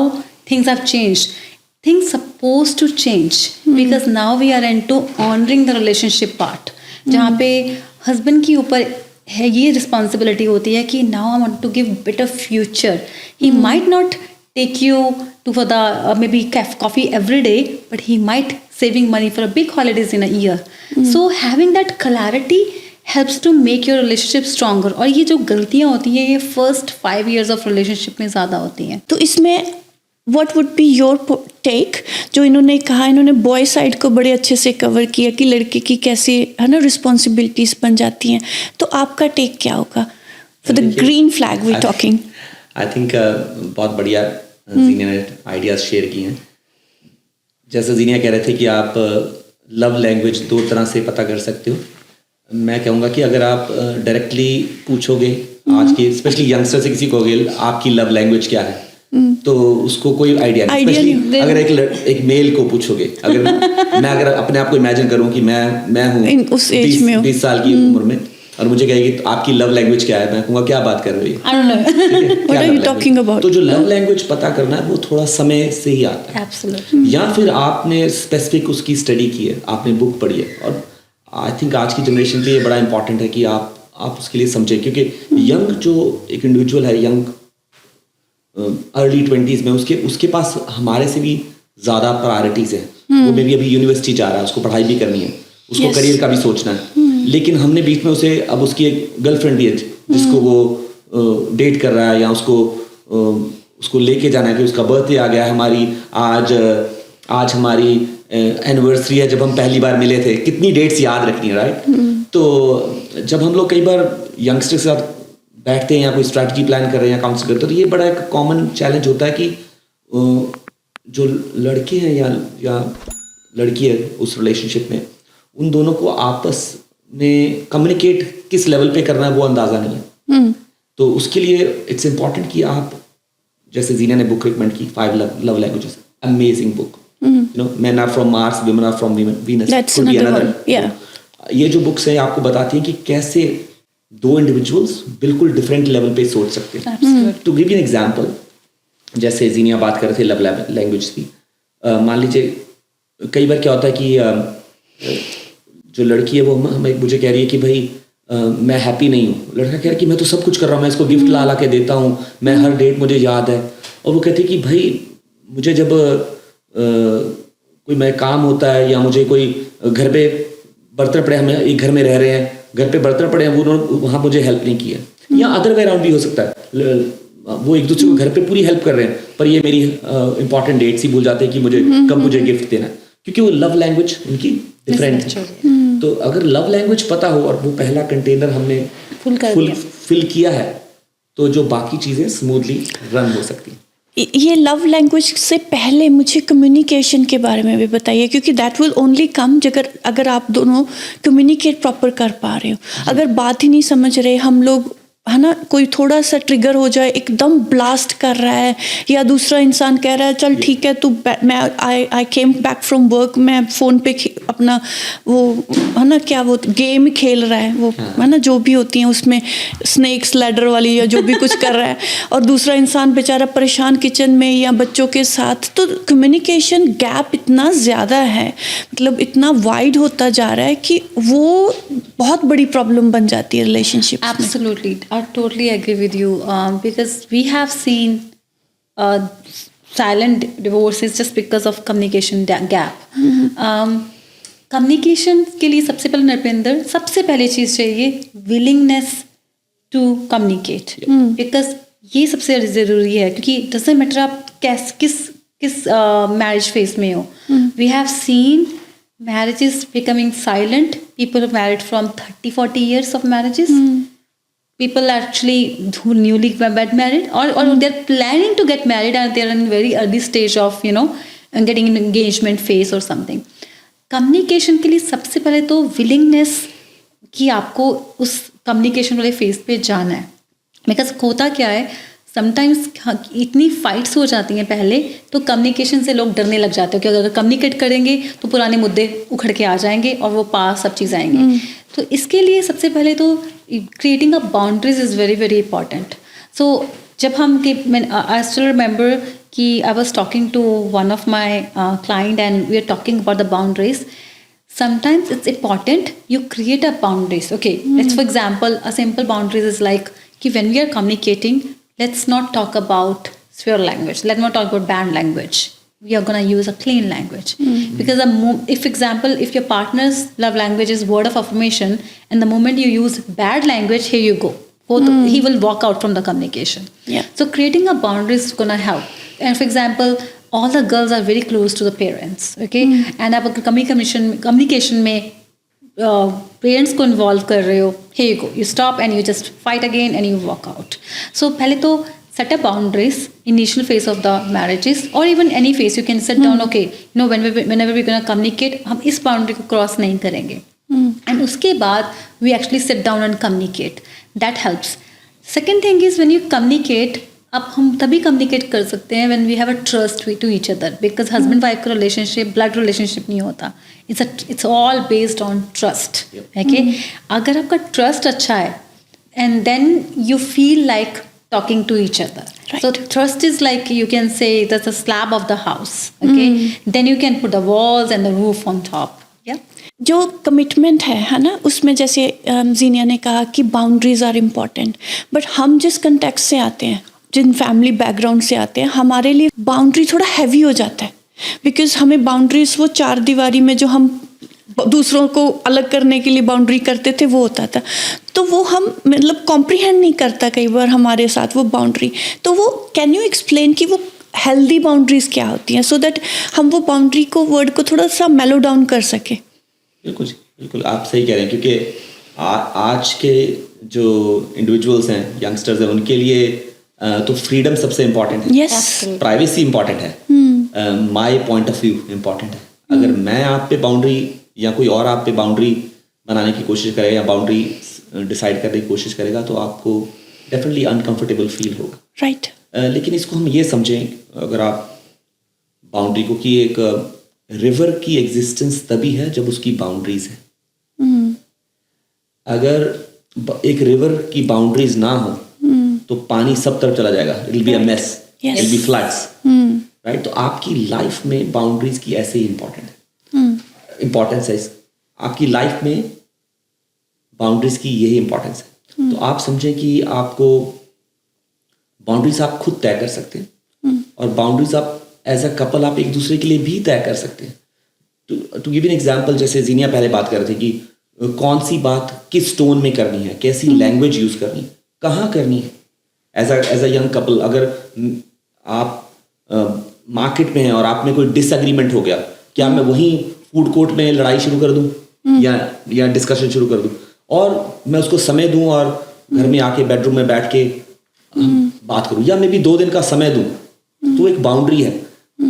things have changed. Things supposed to change because now we are into honoring the relationship part, जहाँ पे हस्बैंड के ऊपर है ये रिस्पॉन्सिबिलिटी होती है कि now I want to give better future. He might not take you to for the maybe coffee every day, but he might saving money for a big holidays in a year. So having that clarity helps to make your relationship stronger. और ये जो गलतियाँ होती हैं ये first 5 years of relationship में ज़्यादा होती हैं. तो इसमें what would be your take? जो इन्होंने कहा, इन्होंने बॉय साइड को बड़े अच्छे से कवर किया कि लड़के की कैसे है ना रिस्पॉन्सिबिलिटीज बन जाती हैं, तो आपका टेक क्या होगा for the green flag we talking? I think बहुत बढ़िया जीनिया ने आइडियाज शेयर किए हैं. जैसे जीनिया कह रहे थे कि आप लव लैंग्वेज 2 तरह से पता कर सकते हो. मैं कहूँगा कि अगर आप डायरेक्टली पूछोगे आज के स्पेशली यंगस्टर से किसी को आपकी लव लैंग्वेज क्या है, तो उसको कोई आइडिया नहीं. स्पेशली अगर एक मेल को पूछोगे, मैं अगर अपने आप को इमेजिन करूं कि मैं हूँ उस एज में 20 साल की उम्र में और मुझे कहेगी तो आपकी लव लैंग्वेज क्या है, मैं कहूँगा क्या बात कर रही है, I don't know. What are you talking about? तो जो लव लैंग्वेज पता करना है वो थोड़ा समय से ही आता है. Absolutely. या फिर आपने स्पेसिफिक उसकी स्टडी की है, आपने बुक पढ़ी है. और आई थिंक आज की जनरेशन पे ये बड़ा इंपॉर्टेंट है कि आप उसके लिए समझे, क्योंकि यंग जो एक इंडिविजुअल है, यंग अर्ली 20s में उसके पास हमारे से भी ज़्यादा प्रायोरिटीज़ है. वो मे भी अभी यूनिवर्सिटी जा रहा है, उसको पढ़ाई भी करनी है, उसको करियर का भी सोचना है. लेकिन हमने बीच में उसे अब उसकी एक गर्लफ्रेंड भी है जिसको वो डेट कर रहा है, या उसको लेके जाना है कि उसका बर्थडे आ गया है. हमारी आज हमारी एनिवर्सरी है जब हम पहली बार मिले थे. कितनी डेट्स याद रखनी है, राइट? तो जब हम लोग कई बार यंगस्टर के साथ बैठते हैं या कोई स्ट्रैटेजी प्लान कर रहे हैं या काउंसिल करते हैं, तो ये बड़ा एक कॉमन चैलेंज होता है कि जो लड़के हैं या लड़की है उस रिलेशनशिप में, उन दोनों को आपस में कम्युनिकेट किस लेवल पे करना है वो अंदाज़ा नहीं है. तो उसके लिए इट्स इम्पॉर्टेंट कि आप, जैसे जीना ने बुक रिकमेंड की 5 love languages, amazing book. You know, men are from Mars, women are from Venus. That's another one. Yeah. ये जो बुक्स हैं आपको बताती हैं कि कैसे 2 इंडिविजुअल्स बिल्कुल डिफरेंट लेवल पे सोच सकते हैं. To give you an example, जैसे जीनिया बात कर रहे थे लव लैंग्वेज की. मान लीजिए कई बार क्या होता है कि जो लड़की है वो मुझे कह रही है कि भाई मैं हैप्पी नहीं हूँ. लड़का कह रहा है कि मैं तो सब कुछ कर रहा हूँ, मैं इसको गिफ्ट ला के देता हूँ, मैं हर डेट मुझे याद है. और वो कहती है कि भाई मुझे जब कोई मैं काम होता है या मुझे कोई घर पे बर्तन पड़े, हम एक घर में रह रहे हैं, घर पे बर्तन पड़े हैं, वो वहाँ मुझे हेल्प नहीं किया. या अदर वे अराउंड भी हो सकता है, वो एक दूसरे को घर पे पूरी हेल्प कर रहे हैं पर ये मेरी इंपॉर्टेंट डेट्स ही भूल जाते हैं कि मुझे कब मुझे गिफ्ट देना है, क्योंकि वो लव लैंग्वेज उनकी डिफरेंट है. तो अगर लव लैंग्वेज पता हो और वो पहला कंटेनर हमने फिल किया है, तो जो बाकी चीज़ें स्मूथली रन हो सकती हैं. ये लव लैंग्वेज से पहले मुझे कम्युनिकेशन के बारे में भी बताइए, क्योंकि दैट विल ओनली कम अगर आप दोनों कम्युनिकेट प्रॉपर कर पा रहे हो. अगर बात ही नहीं समझ रहे हम लोग, है ना, कोई थोड़ा सा ट्रिगर हो जाए, एकदम ब्लास्ट कर रहा है, या दूसरा इंसान कह रहा है चल ठीक है तू, मैं आई केम बैक फ्रॉम वर्क, मैं फ़ोन पे अपना वो है ना क्या वो गेम खेल रहा है, वो है ना जो भी होती हैं उसमें स्नेक्स लैडर वाली या जो भी कुछ कर रहा है, और दूसरा इंसान बेचारा परेशान किचन में या बच्चों के साथ. तो कम्युनिकेशन गैप इतना ज़्यादा है, मतलब इतना वाइड होता जा रहा है कि वो बहुत बड़ी प्रॉब्लम बन जाती है relationship. Absolutely. I totally agree with you because we have seen silent divorces just because of communication gap. Communication के लिए सबसे पहले नरपिंदर सबसे पहली चीज़ चाहिए willingness to communicate. Because ये सबसे ज़रूरी है, क्योंकि doesn't matter आप किस marriage phase में हो. We have seen marriages becoming silent. People are married from 30-40 years of marriages. People actually who newly got married or they're planning to get married and they're in very early stage of getting an engagement phase or something. Communication के लिए सबसे पहले तो willingness कि आपको उस communication वाले phase पे जाना है. Because होता क्या है, समटाइम्स इतनी फाइट्स हो जाती हैं पहले, तो कम्युनिकेशन से लोग डरने लग जाते हैं कि अगर कम्युनिकेट करेंगे तो पुराने मुद्दे उखड़ के आ जाएंगे और वो पास सब चीज़ आएंगी. तो इसके लिए सबसे पहले तो creating a boundaries is very very important. So जब हम आई स्टिल रिमेंबर कि I was talking to one of my client and we are talking about the boundaries. Sometimes it's important you create a boundaries. Okay, let's for example, a simple boundaries is like कि when we are communicating, let's not talk about swear language. Let's not talk about banned language. we are going to use a clean language. Because if your partner's love language is word of affirmation, and the moment you use bad language, here you go. He will walk out from the communication. Yeah. So creating a boundary is going to help. And for example, all the girls are very close to the parents, okay? And आप अगर communication में parents को involve कर रहे हो, here you go. You stop and you just fight again and you walk out. So पहले तो set up boundaries, initial phase of the marriages, or even any phase you can set down, okay, whenever we're going to communicate, हम इस boundary को cross नहीं करेंगे. And उसके बाद we actually sit down and communicate. That helps. Second thing is when you communicate, अब हम तभी communicate कर सकते हैं when we have a trust to each other, because husband wife का relationship blood relationship नहीं होता. It's all based on trust. Okay? अगर आपका trust अच्छा है, and then you feel like talking to each other. Right. So trust is like, you can say that's a slab of the house. Okay? Then you can put the walls and the roof on top. Yeah. जो commitment है ना, उसमें जैसे जीनिया ने कहा कि boundaries are important, but हम जिस कंटेक्स्ट से आते हैं, जिन फैमिली बैकग्राउंड से आते हैं, हमारे लिए बाउंड्री थोड़ा हैवी हो जाता है. बिकॉज हमें बाउंड्रीज वो चार दीवारी में जो हम दूसरों को अलग करने के लिए बाउंड्री करते थे वो होता था, तो वो हम मतलब कॉम्प्रिहेंड नहीं करता कई बार हमारे साथ वो बाउंड्री. तो वो कैन यू एक्सप्लेन कि वो हेल्दी बाउंड्रीज क्या होती हैं, सो दैट हम वो बाउंड्री को वर्ड को थोड़ा सा मेलो डाउन कर सके. बिल्कुल आप सही कह रहे हैं, क्योंकि आज के जो इंडिविजुअल्स हैं, यंगस्टर्स हैं, उनके लिए तो फ्रीडम सबसे इम्पॉर्टेंट है. यस. प्राइवेसी इम्पॉर्टेंट है. My point of view important है. अगर मैं आप पे बाउंड्री या कोई और आप पे बाउंड्री बनाने की कोशिश करेगा या बाउंड्री डिसाइड करने की कोशिश करेगा, तो आपको डेफिनेटली अनकंफर्टेबल फील होगा. राइट. लेकिन इसको हम ये समझें, अगर आप बाउंड्री को, कि एक रिवर की एग्जिस्टेंस तभी है जब उसकी बाउंड्रीज है. अगर एक रिवर की बाउंड्रीज ना हो तो पानी सब तरफ चला जाएगा. It will be a mess, it will be floods, right. तो आपकी लाइफ में बाउंड्रीज की ऐसे ही इम्पोर्टेंस है. आपकी लाइफ में बाउंड्रीज की यही इम्पोर्टेंस है. तो आप समझें कि आपको बाउंड्रीज आप खुद तय कर सकते हैं, और बाउंड्रीज आप एज अ कपल आप एक दूसरे के लिए भी तय कर सकते हैं. टू गिव एन एग्जाम्पल, जैसे जीनिया पहले बात कर रहे थे कि कौन सी बात किस टोन में करनी है, कैसी लैंग्वेज यूज करनी, कहाँ करनी है. एज अ यंग कपल, अगर आप मार्केट में हैं और आप में कोई डिसएग्रीमेंट हो गया, क्या मैं वहीं फूड कोर्ट में लड़ाई शुरू कर दूं या डिस्कशन शुरू कर दूं, और मैं उसको समय दूं और घर में आके बेडरूम में बैठ के बात करूं, या मैं भी 2 दिन का समय दूं, तो एक बाउंड्री है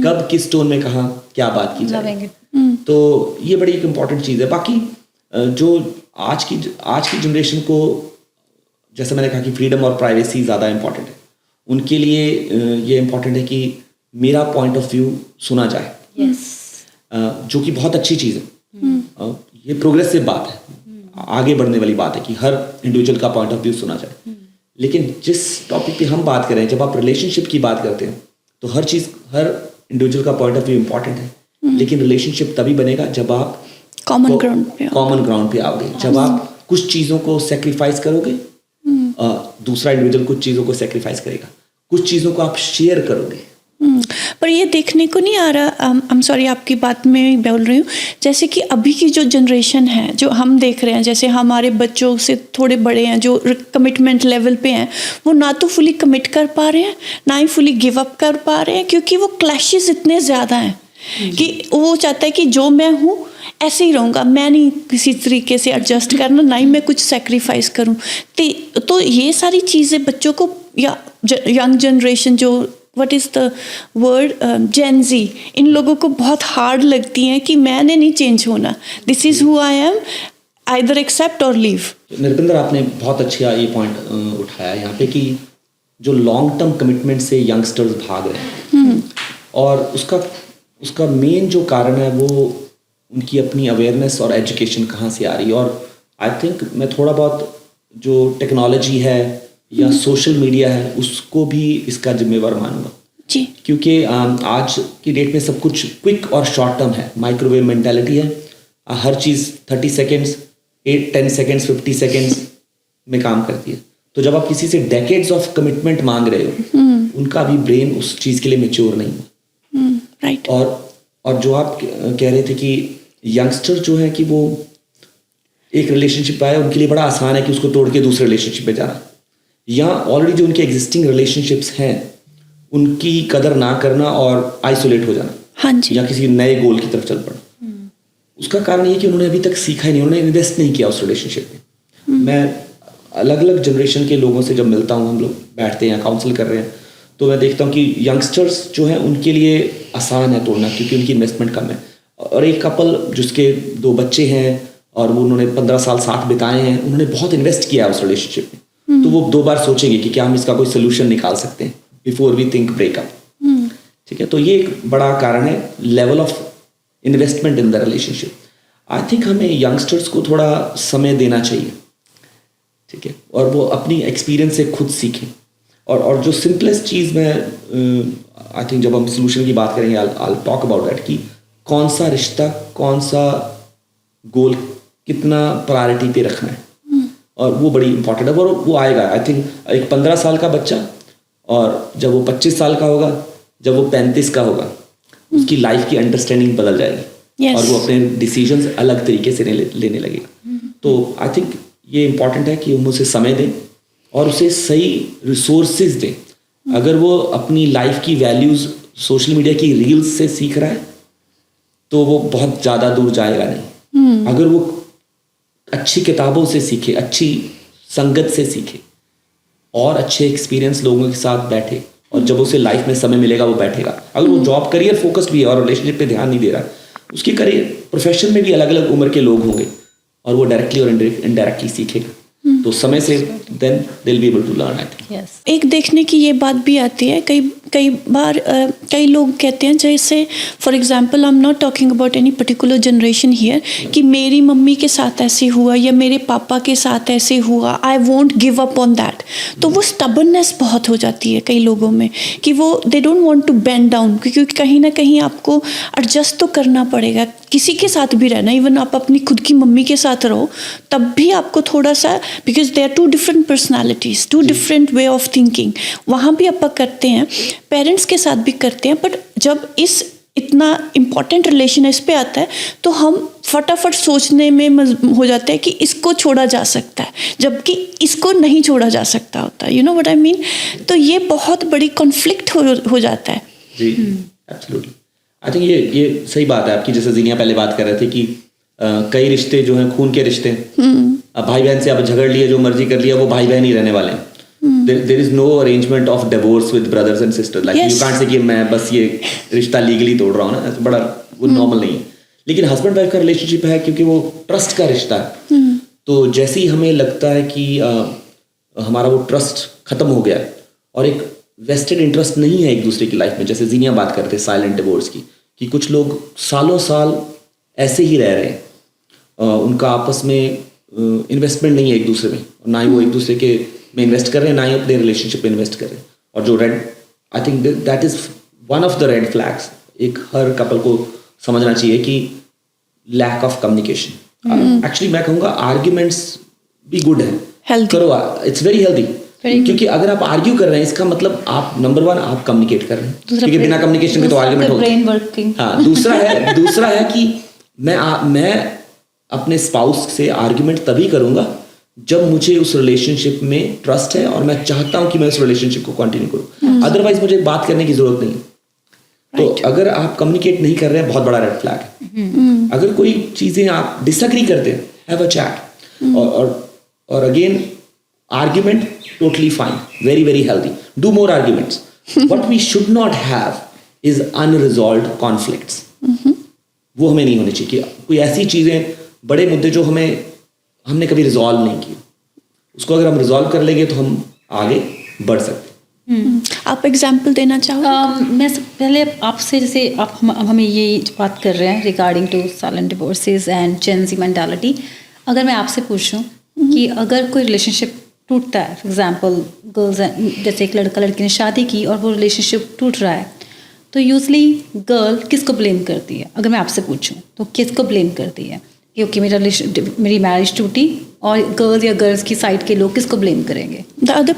कब किस टोन में कहाँ क्या बात की जाए. तो ये बड़ी एक इम्पॉर्टेंट चीज़ है. बाकी जो आज की जनरेशन को, जैसे मैंने कहा कि फ्रीडम और प्राइवेसी ज़्यादा इम्पॉर्टेंट है, उनके लिए ये इम्पॉर्टेंट है कि मेरा पॉइंट ऑफ व्यू सुना जाए. जो कि बहुत अच्छी चीज़ है. ये प्रोग्रेसिव बात है, आगे बढ़ने वाली बात है कि हर इंडिविजुअल का पॉइंट ऑफ व्यू सुना जाए. लेकिन जिस टॉपिक पे हम बात कर रहे हैं, जब आप रिलेशनशिप की बात करते हैं, तो हर इंडिविजुअल का पॉइंट ऑफ व्यू इम्पॉर्टेंट है. लेकिन रिलेशनशिप तभी बनेगा जब आप कॉमन ग्राउंड पे आओगे, जब आप कुछ चीज़ों को सेक्रीफाइस करोगे, दूसरा इंडिविजुअल कुछ चीज़ों को सेक्रीफाइस करेगा, कुछ चीज़ों को आप शेयर करोगे. पर ये देखने को नहीं आ रहा. आई एम सॉरी, आपकी बात में बोल रही हूँ. जैसे कि अभी की जो जनरेशन है, जो हम देख रहे हैं, जैसे हमारे बच्चों से थोड़े बड़े हैं, जो कमिटमेंट लेवल पे हैं, वो ना तो फुली कमिट कर पा रहे हैं, ना ही फुली गिव अप कर पा रहे हैं, क्योंकि वो क्लैशेस इतने ज़्यादा हैं कि वो चाहता है कि जो मैं हूँ ऐसे ही रहूँगा, मैं नहीं किसी तरीके से एडजस्ट करना, ना ही मैं कुछ सेक्रीफाइस करूँ. तो ये सारी चीज़ें बच्चों को, या यंग जनरेशन जो व्हाट इज़ द वर्ड, जेन ज़ी, इन लोगों को बहुत हार्ड लगती हैं कि मैंने नहीं चेंज होना, this is who I am, either accept और लीव. नरपिंदर, आपने बहुत अच्छा ये पॉइंट उठाया यहाँ पे कि जो लॉन्ग टर्म कमिटमेंट से यंगस्टर्स भाग रहे हैं, और उसका मेन जो कारण है वो उनकी अपनी अवेयरनेस और एजुकेशन कहाँ से आ रही है. और आई थिंक मैं थोड़ा बहुत जो टेक्नोलॉजी है या सोशल मीडिया है उसको भी इसका जिम्मेवार मानूंगा जी. क्योंकि आज की डेट में सब कुछ क्विक और शॉर्ट टर्म है, माइक्रोवेव मेंटालिटी है. हर चीज़ 30 सेकेंड्स, 8-10 सेकेंड्स, 50 सेकेंड्स में काम करती है. तो जब आप किसी से डेकेड्स ऑफ कमिटमेंट मांग रहे हो, उनका भी ब्रेन उस चीज़ के लिए मेच्योर नहीं है. राइट। और जो आप कह रहे थे कि यंगस्टर जो है कि वो एक रिलेशनशिप आया, उनके लिए बड़ा आसान है कि उसको तोड़ के दूसरे रिलेशनशिप पे जाना, या ऑलरेडी जो उनके एग्जिस्टिंग रिलेशनशिप्स हैं उनकी कदर ना करना और आइसोलेट हो जाना, हाँ जी। या किसी नए गोल की तरफ चल पड़ना। उसका कारण ये कि उन्होंने अभी तक सीखा ही नहीं, उन्होंने इन्वेस्ट नहीं किया उस रिलेशनशिप में। मैं अलग अलग जनरेशन के लोगों से जब मिलता हूँ, हम लोग बैठते हैं, काउंसिल कर रहे हैं, तो मैं देखता हूँ कि यंगस्टर्स जो हैं उनके लिए आसान है तोड़ना, क्योंकि उनकी इन्वेस्टमेंट कम है। और एक कपल जिसके 2 बच्चे हैं और वो उन्होंने 15 साल साथ बिताए हैं, उन्होंने बहुत इन्वेस्ट किया उस रिलेशनशिप में, तो वो 2 बार सोचेंगे कि क्या हम इसका कोई सोल्यूशन निकाल सकते हैं बिफोर वी थिंक ब्रेकअप। ठीक है, तो ये एक बड़ा कारण है, level of investment in the relationship. I think हमें यंगस्टर्स को थोड़ा समय देना चाहिए, ठीक है, और वो अपनी एक्सपीरियंस से खुद सीखें। और जो सिंपलेस्ट चीज़ मैं आई थिंक जब हम सोल्यूशन की बात करेंगे, आई टॉक अबाउट दैट, कि कौन सा रिश्ता, कौन सा गोल, कितना प्रायोरिटी पे रखना है, और वो बड़ी इंपॉर्टेंट है। और वो आएगा, आई थिंक एक 15 साल का बच्चा, और जब वो 25 साल का होगा, जब वो 35 का होगा, उसकी लाइफ की अंडरस्टैंडिंग बदल जाएगी। Yes. और वो अपने डिसीजंस अलग तरीके से लेने लगेगा। तो आई थिंक ये इम्पॉर्टेंट है कि हम उसे समय दें और उसे सही रिसोर्सेज दें। अगर वो अपनी लाइफ की वैल्यूज़ सोशल मीडिया की रील्स से सीख रहा है तो वो बहुत ज़्यादा दूर जाएगा नहीं। अगर वो अच्छी किताबों से सीखे, अच्छी संगत से सीखे, और अच्छे एक्सपीरियंस लोगों के साथ बैठे, और जब उसे लाइफ में समय मिलेगा वो बैठेगा। अगर वो जॉब करियर फोकस्ड भी है और रिलेशनशिप पे ध्यान नहीं दे रहा, उसके करियर प्रोफेशन में भी अलग अलग उम्र के लोग होंगे, और वो डायरेक्टली और इनडायरेक्टली सीखेगा। तो समय से then they will be able to learn, I think. Yes. एक देखने की ये बात भी आती है, कई बार कई लोग कहते हैं, जैसे for example, I am not talking about any particular generation here, कि मेरी मम्मी के साथ ऐसे हुआ या मेरे पापा के साथ ऐसे हुआ, I won't give up on that. तो वो स्टबर्ननेस बहुत हो जाती है कई लोगों में, कि वो they don't want to bend down, क्योंकि कहीं ना कहीं आपको एडजस्ट तो करना पड़ेगा किसी के साथ भी रहना। इवन आप अपनी खुद की मम्मी के साथ रहो तब भी आपको थोड़ा सा, because they are 2 different personalities, 2 different way of thinking, वहाँ भी आप करते हैं, पेरेंट्स के साथ भी करते हैं। बट जब इस इतना इम्पॉर्टेंट रिलेशन इस पे आता है तो हम फटाफट सोचने में हो जाते हैं कि इसको छोड़ा जा सकता है, जबकि इसको नहीं छोड़ा जा सकता होता, you know what I mean. तो ये बहुत बड़ी कॉन्फ्लिक्ट हो जाता है। जी, एब्सोल्युटली। आई थिंक ये सही बात है आपकी। जैसे जीनिया पहले बात कर रहे थे कि कई रिश्ते जो हैं खून के रिश्ते हैं, अब भाई बहन से आप झगड़ लिए, जो मर्जी कर लिया, वो भाई बहन ही रहने वाले हैं। There is no arrangement of divorce with brothers and sisters, like you can't say कि मैं बस ये रिश्ता लीगली तोड़ रहा हूँ ना, बड़ा वो नॉर्मल नहीं है। लेकिन हस्बैंड वाइफ का रिलेशनशिप है क्योंकि वो ट्रस्ट का रिश्ता है। तो जैसे ही हमें लगता है कि हमारा वो ट्रस्ट खत्म हो गया और एक वेस्टेड इंटरेस्ट नहीं है एक दूसरे की लाइफ में, जैसे जीनिया बात करते हैं साइलेंट डिवोर्स की, कि कुछ लोग सालों साल ऐसे ही रह रहे हैं, उनका आपस में इन्वेस्टमेंट नहीं है एक दूसरे में, ना ही वो एक दूसरे के में इन्वेस्ट कर रहे हैं, ना ही अपने रिलेशनशिप में इन्वेस्ट कर रहे हैं। और जो red, I think that is one of the red flags. एक हर कपल को समझना चाहिए कि लैक ऑफ कम्युनिकेशन। एक्चुअली मैं कहूँगा आर्ग्यूमेंट्स भी गुड है, करो, इट्स वेरी हेल्दी। क्योंकि अगर आप आर्ग्यू कर रहे हैं इसका मतलब आप नंबर 1 आप कम्युनिकेट कर रहे हैं, क्योंकि बिना कम्युनिकेशन के तो आर्ग्यूमेंट होगा। हाँ, दूसरा है कि मैं अपने स्पाउस से आर्ग्यूमेंट तभी करूंगा जब मुझे उस रिलेशनशिप में ट्रस्ट है और मैं चाहता हूं कि मैं उस रिलेशनशिप को कंटिन्यू करूं, अदरवाइज मुझे बात करने की जरूरत नहीं है। तो अगर आप कम्युनिकेट नहीं कर रहे हैं, बहुत बड़ा रेड फ्लैग है। अगर कोई चीजें आप डिसएग्री करते हैं, हैव अ चैट, और again argument totally fine, very very healthy, do more arguments. What we should not have is unresolved conflicts. वो हमें नहीं होनी चाहिए कि कोई ऐसी चीजें, बड़े मुद्दे जो हमने कभी रिजॉल्व नहीं किए, उसको अगर हम रिजॉल्व कर लेंगे तो हम आगे बढ़ सकते हैं। आप एग्जाम्पल देना चाहोगे? मैं पहले आपसे, जैसे आप हमें ये बात कर रहे हैं regarding to silent divorces and Gen Z mentality, अगर मैं आपसे पूछूं कि अगर कोई रिलेशनशिप टूटता है, फॉर एग्जांपल गर्ल्स, जैसे एक लड़का लड़की ने शादी की और वो रिलेशनशिप टूट रहा है, तो यूजली गर्ल किसको ब्लेम करती है? अगर मैं आपसे पूछूं तो किसको ब्लेम करती है कि ओके मेरी मैरिज टूटी, और गर्ल्स या गर्ल्स की साइड के लोग किसको ब्लेम करेंगे? The other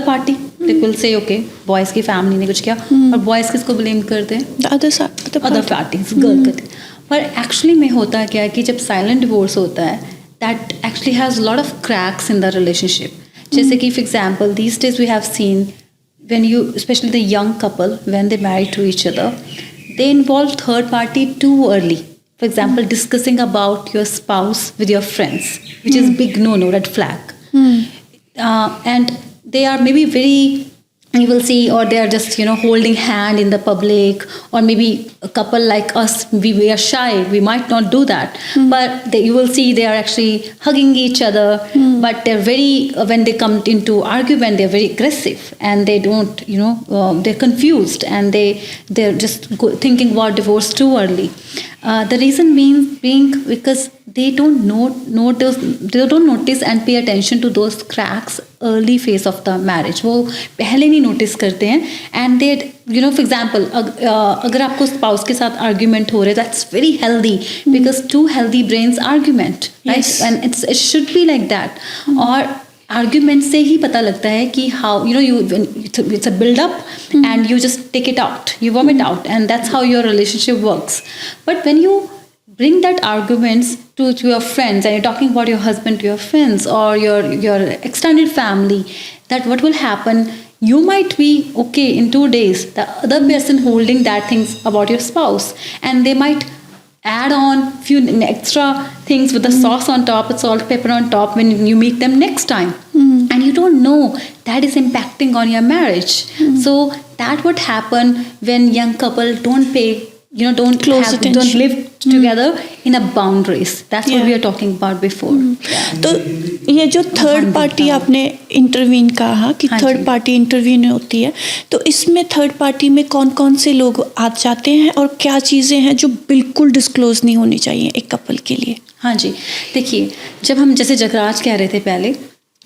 party. They will say okay boys की फैमिली ने कुछ किया और बॉयज़ किसको ब्लेम करते हैं, The other side, other parties girl करते हैं। पर एक्चुअली में होता क्या है कि जब साइलेंट डिवोर्स होता है that actually has lot of cracks in the relationship. जैसे कि for example these days we have seen when you, especially the young couple, when they marry to each other, they involve third party too early. For example, discussing about your spouse with your friends, which is big no red flag. And they are maybe very, you will see, or they are just holding hand in the public, or maybe a couple like us, we are shy, we might not do that, but you will see they are actually hugging each other, but they're very when they come into argument they're very aggressive and they don't they're confused and they're just thinking about divorce too early. The reason being because they don't notice and pay attention to those cracks early phase of the marriage. वो पहले नहीं notice करते हैं and they for example अगर आपको spouse के साथ argument हो रहा है, that's very healthy because two healthy brains argument, right? Yes. And it should be like that. और argument से ही पता लगता है कि how it's a build up and you just take it out, you vomit out, and that's how your relationship works. But when you bring that arguments to your friends and you're talking about your husband to your friends or your extended family, that what will happen, you might be okay in 2 days, the other person holding that things about your spouse, and they might add on few extra things with the sauce on top, salt, pepper on top when you meet them next time. And you don't know that is impacting on your marriage. So that would happen when young couple don't pay, don't live together in a boundaries. That's what we are talking about before. तो ये जो third party आपने intervene कहा कि third party intervene होती है, तो इसमें थर्ड पार्टी में कौन कौन से लोग आ जाते हैं और क्या चीज़ें हैं जो बिल्कुल डिस्क्लोज नहीं होनी चाहिए एक कपल के लिए? हाँ जी, देखिए, जब हम जैसे जगराज कह रहे थे पहले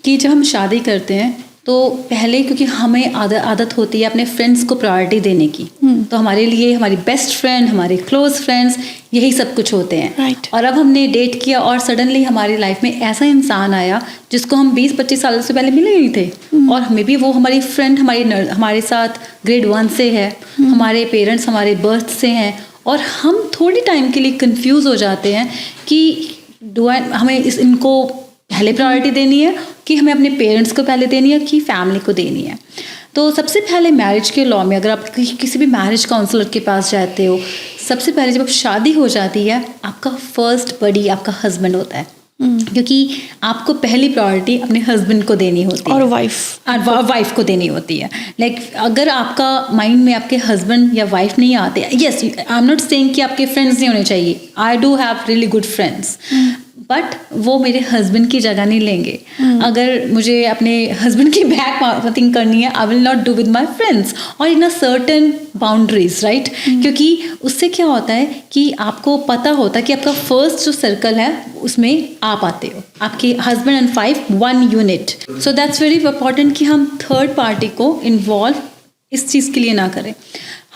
कि जब हम शादी करते हैं तो पहले क्योंकि हमें आदत होती है अपने फ्रेंड्स को प्रायोरिटी देने की, तो हमारे लिए हमारी बेस्ट फ्रेंड, हमारे क्लोज फ्रेंड्स, यही सब कुछ होते हैं। Right. और अब हमने डेट किया और सडनली हमारी लाइफ में ऐसा इंसान आया जिसको हम 20-25 सालों से पहले मिले नहीं थे, और मे बी वो हमारी फ्रेंड हमारे साथ ग्रेड 1 से है, हमारे पेरेंट्स हमारे बर्थ से हैं, और हम थोड़ी टाइम के लिए कंफ्यूज हो जाते हैं कि हमें इनको पहले प्रायोरिटी देनी है कि हमें अपने पेरेंट्स को पहले देनी है कि फैमिली को देनी है। तो सबसे पहले मैरिज के लॉ में अगर आप किसी भी मैरिज काउंसलर के पास जाते हो, सबसे पहले जब शादी हो जाती है आपका फर्स्ट बडी आपका हस्बैंड होता है, क्योंकि आपको पहली प्रायोरिटी अपने हस्बैंड को देनी होती है और वाइफ को देनी होती है। लाइक अगर आपका माइंड में आपके हस्बैंड या वाइफ नहीं आते, yes I am not saying कि आपके फ्रेंड्स नहीं होने चाहिए, I do have really good friends, but वो मेरे हस्बैंड की जगह नहीं लेंगे। अगर मुझे अपने हस्बैंड की बैक थिंक करनी है, I will not do with my friends और इन अ सर्टन बाउंड्रीज, राइट? क्योंकि उससे क्या होता है कि आपको पता होता है कि आपका फर्स्ट जो सर्कल है उसमें आप आते हो, आपके husband and wife 1 unit. So that's very important कि हम थर्ड पार्टी को इन्वॉल्व इस चीज़ के लिए ना करें।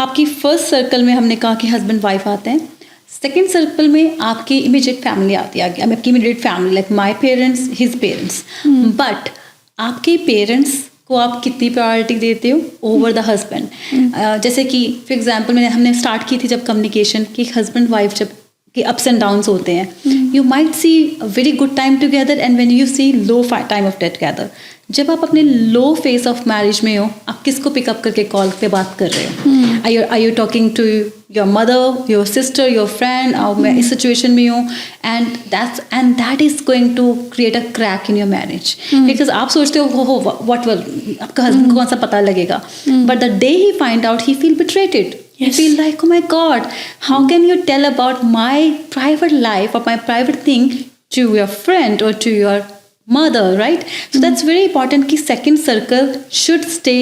आपकी फर्स्ट सर्कल में हमने कहा कि हस्बैंड वाइफ आते हैं, सेकेंड सर्कल में आपकी इमीडिएट फैमिली आती है, आपकी immediate family like my parents, his parents. But आपके पेरेंट्स को आप कितनी प्रायोरिटी देते हो ओवर द हस्बैंड? जैसे कि फॉर एग्जांपल हमने स्टार्ट की थी जब कम्युनिकेशन कि हस्बैंड वाइफ जब के अप्स एंड डाउन्स होते हैं, you might see a very good time together and when you see low time of date together. जब आप अपने लो फेज ऑफ मैरिज में हो, आप किसको पिकअप करके कॉल पे बात कर रहे हो? Are you talking to your mother, your sister, your friend? और मैं इस सिचुएशन में हूँ, and that is going to create a crack in your marriage, because आप सोचते हो व्हाट विल, आपका हस्बैंड को कौन सा पता लगेगा, but the day he find out he feel betrayed. You feel like, oh my God, how can you tell about my private life or my private thing to your friend or to your mother, right? So that's very important कि second circle should stay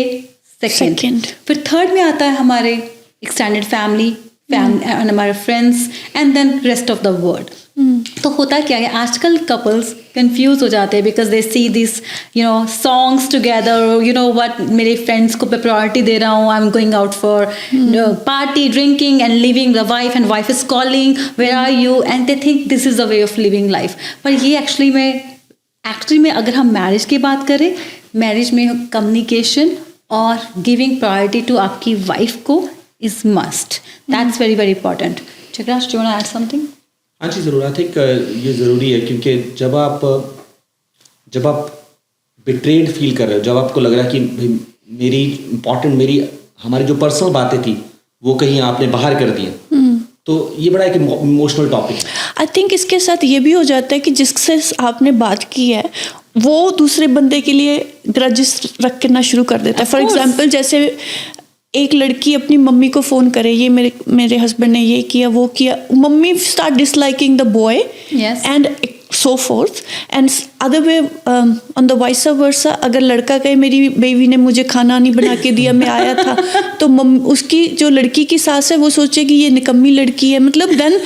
second. फिर third में आता है हमारे extended family and हमारे friends and then rest of the world. तो होता क्या है, आजकल कपल्स कंफ्यूज हो जाते हैं because they see this songs together, मेरे फ्रेंड्स को प्रायोरिटी दे रहा हूँ, I am going out for party, drinking and leaving the wife, and wife is calling where are you, and they think this is the way of living life. पर ये actually में अगर हम marriage की बात करें, मैरिज में communication और गिविंग प्रायोरिटी टू आपकी वाइफ को is must. That's very very important. Jagraj, do you want to add something? हाँ जी, ज़रूर. आई थिंक ये ज़रूरी है, क्योंकि जब आप बिट्रेड फील कर रहे हो, जब आपको लग रहा है कि भाई मेरी हमारी जो पर्सनल बातें थी वो कहीं आपने बाहर कर दी, तो ये बड़ा एक इमोशनल टॉपिक है. आई थिंक इसके साथ ये भी हो जाता है कि जिससे आपने बात की है वो दूसरे बंदे के लिए ग्रजेस रखना शुरू कर देता है. फॉर एग्जाम्पल, जैसे एक लड़की अपनी मम्मी को फ़ोन करे, ये मेरे हस्बैंड ने ये किया वो किया, mummy start disliking the boy and so fourth, and other way on the vice versa. अगर लड़का कहे मेरी बेबी ने मुझे खाना नहीं बना के दिया, मैं आया था, तो उसकी जो लड़की की सास है वो सोचेगी ये निकम्मी लड़की है. मतलब देन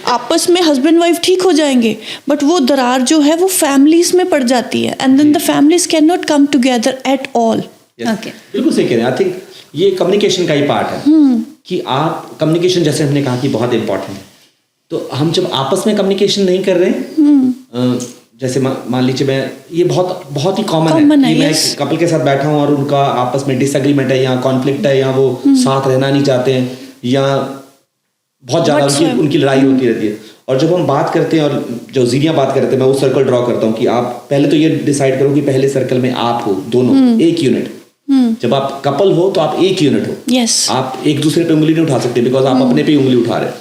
आपस में हस्बैंड वाइफ ठीक हो जाएंगे, बट वो दरार जो है वो फैमिलीज में पड़ जाती है, and then the families can not come together at all. बिल्कुल सही कह रहे हैं. आई थिंक ये कम्युनिकेशन का ही पार्ट है कि आप कम्युनिकेशन, जैसे हमने कहा कि बहुत इंपॉर्टेंट है, तो हम जब आपस में कम्युनिकेशन नहीं कर रहे हैं, जैसे मान लीजिए मैं, ये बहुत ही कॉमन है कि मैं एक कपल के साथ बैठा हूँ और उनका आपस में डिसएग्रीमेंट है या कॉन्फ्लिक्ट है या वो साथ रहना नहीं चाहते हैं या बहुत ज़्यादा उनकी लड़ाई होती रहती है. और जब हम बात करते हैं और जो जीरियाँ बात करते हैं, मैं वो सर्कल ड्रॉ करता हूँ कि आप पहले तो ये डिसाइड करो कि पहले सर्कल में आप हो, दोनों एक यूनिट. जब आप कपल हो तो आप एक यूनिट हो. आप एक दूसरे पे उंगली नहीं उठा सकते, बिकॉज आप अपने पे उंगली उठा रहे हैं.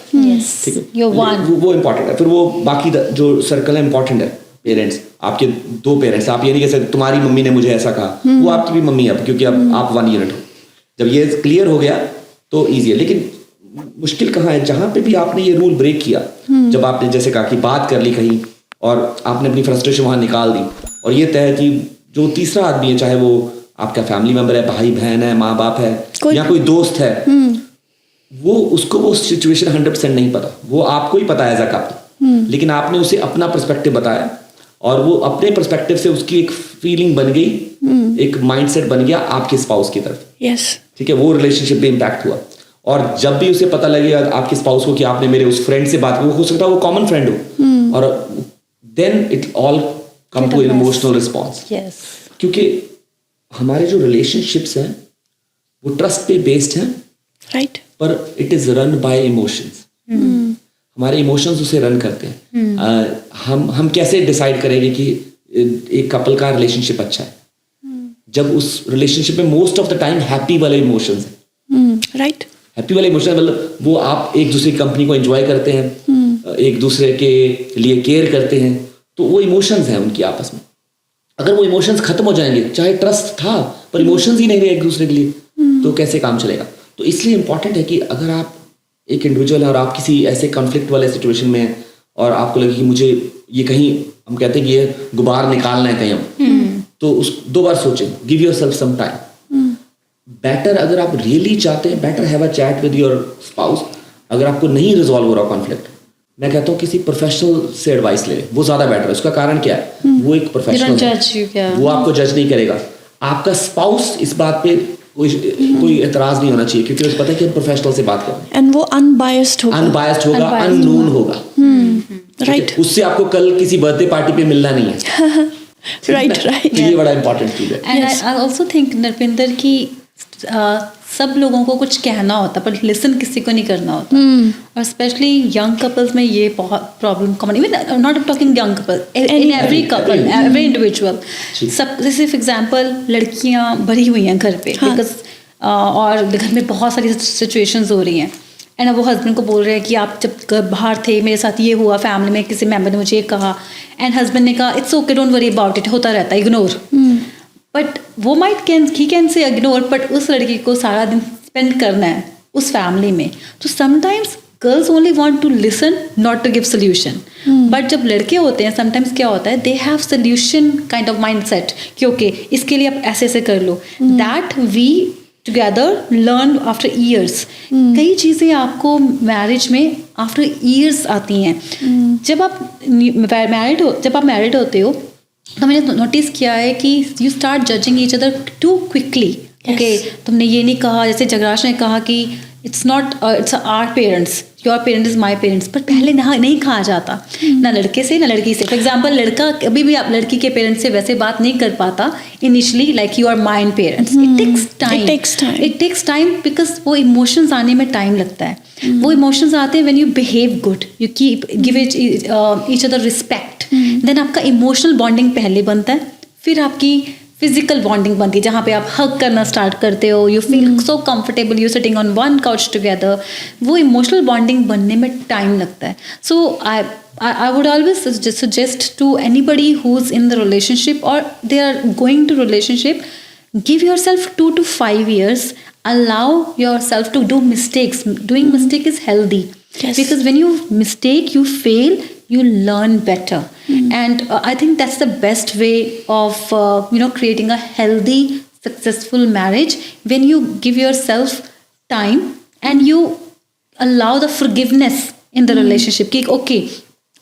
ठीक है, वो इम्पोर्टेंट है. फिर वो बाकी जो सर्कल है इम्पोर्टेंट है. पेरेंट्स, आपके 2 पेरेंट्स, आप ये नहीं कह सकते तुम्हारी मम्मी ने मुझे ऐसा कहा, वो आपकी भी मम्मी है, क्योंकि अब आप 1 यूनिट हो. जब ये क्लियर हो गया तो ईजी है. लेकिन मुश्किल कहाँ है? जहाँ पे भी आपने ये रूल ब्रेक किया, जब आपने जैसे कहा कि बात कर ली कहीं और आपने अपनी फ्रस्ट्रेशन वहाँ निकाल दी, और ये तय है कि जो तीसरा आदमी है, चाहे वो आपका फैमिली मेंबर है, भाई बहन है, माँ बाप है, या कोई दोस्त है, उसको वो सिचुएशन 100% नहीं पता, वो आपको ही पता है एज अ कपल, लेकिन आपने उसे अपना पर्सपेक्टिव बताया और वो अपने पर्सपेक्टिव से उसकी एक फीलिंग बन गई, एक माइंडसेट बन गया आपके स्पाउस की तरफ. ठीक है, वो रिलेशनशिप पे इम्पैक्ट हुआ. और जब भी उसे पता लगेगा आपके स्पाउस को कि आपने मेरे उस फ्रेंड से बात की, वो हो सकता है वो कॉमन फ्रेंड हो, और then it all come to emotional response. क्योंकि हमारे जो रिलेशनशिप्स हैं वो ट्रस्ट पे बेस्ड हैं, राइट, पर it is run by emotions. हमारे इमोशंस उसे रन करते हैं. हम कैसे डिसाइड करेंगे कि एक कपल का रिलेशनशिप अच्छा है? जब उस रिलेशनशिप में most of the time happy वाले इमोशंस हैं, राइट. हैप्पी वाले इमोशंस मतलब वो आप एक दूसरे की कंपनी को एंजॉय करते हैं, एक दूसरे के लिए केयर करते हैं, तो वो इमोशंस हैं उनकी आपस में. अगर वो इमोशंस खत्म हो जाएंगे, चाहे ट्रस्ट था पर इमोशंस ही नहीं रहे एक दूसरे के लिए, तो कैसे काम चलेगा? तो इसलिए इंपॉर्टेंट है कि अगर आप एक इंडिविजुअल है और आप किसी ऐसे कॉन्फ्लिक्ट वाले सिचुएशन में हैं और आपको लगे कि मुझे ये कहीं, हम कहते हैं कि ये गुबार निकालना है कहीं हम, तो उस 2 बार सोचें, give yourself some time. Better, अगर आप रियली चाहते हैं, better have a chat with your spouse. अगर आपको नहीं रिजॉल्व हो रहा कॉन्फ्लिक्ट, मैं कहता हूँ किसी प्रोफेशनल से एडवाइस ले लें, वो ज़्यादा बेटर है. उसका कारण क्या है? वो एक प्रोफेशनल है, वो आपको जज नहीं करेगा. आपका स्पाउस इस बात पे कोई एतराज नहीं होना चाहिए, क्योंकि उसे पता है कि हम प्रोफेशनल से बात कर रहे हैं, एंड वो अनबायस्ड होगा, अननोन होगा, राइट. उससे आपको कल किसी बर्थडे पार्टी पे मिलना नहीं है. राइट. ये बड़ा इंपॉर्टेंट चीज है. And I also think Narpinder की सब लोगों को कुछ कहना होता पर लिसन किसी को नहीं करना होता. और स्पेशली यंग कपल्स में ये बहुत problem common. Even not talking young couple, in every couple, every individual. सब जैसे फॉर एग्जांपल लड़कियां भरी हुई हैं घर पे, बिकॉज और घर में बहुत सारी सिचुएशंस हो रही हैं, एंड अब वो हस्बैंड को बोल रहे हैं कि आप जब बाहर थे मेरे साथ ये हुआ, फैमिली में किसी मेंबर ने मुझे ये कहा, एंड हस्बैंड ने कहा it's okay, don't worry about it, होता रहता है, इग्नोर. बट वो he can say ignore, but उस लड़की को सारा दिन स्पेंड करना है उस फैमिली में. तो sometimes girls only want to listen, not to give solution. But जब लड़के होते हैं, समटाइम्स क्या होता है, they have solution kind of mind set कि ओके इसके लिए आप ऐसे ऐसे कर लो. That we together learn after years. कई चीज़ें आपको मैरिज में आफ्टर ईयर्स आती हैं. जब आप मैरिड होते हो तो मैंने नोटिस किया है कि you start judging each other too quickly. Okay, तुमने ये नहीं कहा, जैसे जगराज ने कहा कि it's not it's our parents, your parents is my parents, पर पहले नहीं कहा जाता ना लड़के से ना लड़की से. फॉर एग्जाम्पल लड़का कभी भी आप लड़की के पेरेंट्स से वैसे बात नहीं कर पाता initially, like you are mine parents. It takes time because वो इमोशंस आने में टाइम लगता है. वो इमोशंस आते हैं when you behave good, you keep give each other respect, then आपका इमोशनल बॉन्डिंग पहले बनता है, फिर आपकी फिजिकल बॉन्डिंग बनती है जहाँ पे आप हग करना स्टार्ट करते हो, you feel so comfortable, you sitting on one couch together. वो इमोशनल बॉन्डिंग बनने में टाइम लगता है. सो I would always suggest to anybody who's in the relationship or they are going to relationship, give yourself 2 to 5 years. Allow yourself to do mistakes. Doing mistake is healthy. Yes. Because when you mistake, you fail, you learn better. And I think that's the best way of creating a healthy, successful marriage, when you give yourself time and you allow the forgiveness in the relationship. कि okay,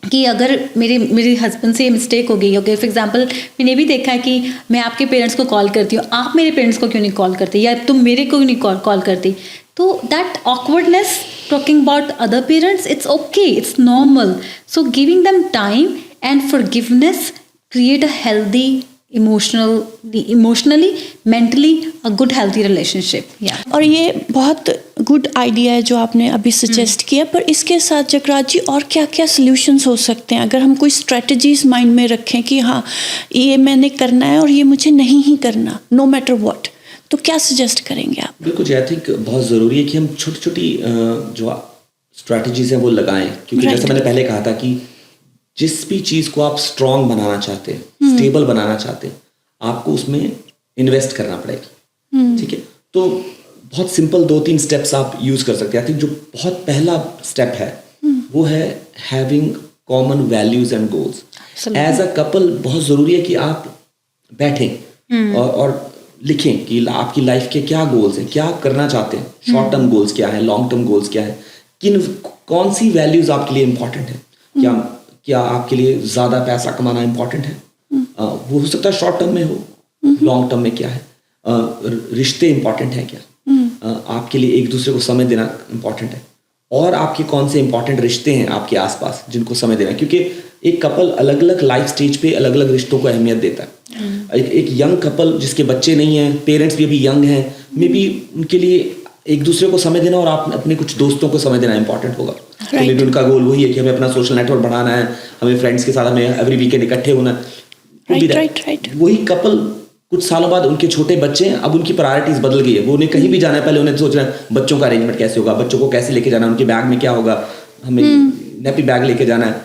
कि अगर मेरे husband से mistake हो गई, okay for example मैंने भी देखा है कि मैं आपके पेरेंट्स को कॉल करती हूँ, आप मेरे पेरेंट्स को क्यों नहीं कॉल करते, या तुम मेरे को नहीं कॉल करती. तो that awkwardness talking about other parents, it's okay, it's normal. So giving them time and forgiveness create a healthy emotionally mentally a good healthy relationship. और ये बहुत गुड आइडिया है जो आपने अभी सजेस्ट किया. पर इसके साथ जगराज जी और क्या क्या सॉल्यूशंस हो सकते हैं, अगर हम कोई स्ट्रेटजीज माइंड में रखें कि हाँ ये मैंने करना है और ये मुझे नहीं ही करना, नो मैटर व्हाट, तो क्या सजेस्ट करेंगे आप? बिल्कुल जी, आई थिंक बहुत ज़रूरी है कि हम छोटी छोटी जो स्ट्रैटेजीज हैं वो लगाएं, क्योंकि जैसे मैंने पहले कहा था कि जिस भी चीज़ को आप स्ट्रॉन्ग बनाना चाहते हैं, स्टेबल बनाना चाहते हैं, आपको उसमें इन्वेस्ट करना पड़ेगा. ठीक है, तो बहुत सिंपल 2-3 स्टेप्स आप यूज़ कर सकते हैं. आई थिंक जो बहुत पहला स्टेप है वो है having common values and goals. As a couple बहुत ज़रूरी है कि आप बैठें और लिखें कि आपकी लाइफ के क्या गोल्स हैं, क्या आप करना चाहते हैं, शॉर्ट टर्म गोल्स क्या है, लॉन्ग टर्म गोल्स क्या है, कौन सी वैल्यूज़ आपके लिए इम्पॉर्टेंट है. क्या आपके लिए ज़्यादा पैसा कमाना इम्पॉर्टेंट है, वो हो सकता है शॉर्ट टर्म में हो, लॉन्ग टर्म में क्या है, रिश्ते इम्पॉर्टेंट है क्या, आपके लिए एक दूसरे को समय देना इम्पॉर्टेंट है, और आपके कौन से इम्पॉर्टेंट रिश्ते हैं आपके आसपास जिनको समय देना है. क्योंकि एक कपल अलग अलग लाइफ स्टेज पे अलग अलग रिश्तों को अहमियत देता है. एक यंग कपल जिसके बच्चे नहीं हैं, पेरेंट्स भी अभी यंग हैं, मे बी उनके लिए एक दूसरे को समय देना और आप अपने कुछ दोस्तों को समय देना इंपॉर्टेंट होगा. तो मे बी उनका गोल वही है कि हमें अपना सोशल नेटवर्क बढ़ाना है, हमें फ्रेंड्स के साथ हमें एवरी वीकेंड इकट्ठे होना है. वही कपल कुछ सालों बाद उनके छोटे बच्चे हैं, अब उनकी प्रायोरिटीज बदल गई है, वो उन्हें कहीं भी जाना है, पहले उन्हें सोचना है बच्चों का अरेंजमेंट कैसे होगा, बच्चों को कैसे लेके जाना है, उनके बैग में क्या होगा, हमें नैपी बैग लेके जाना है,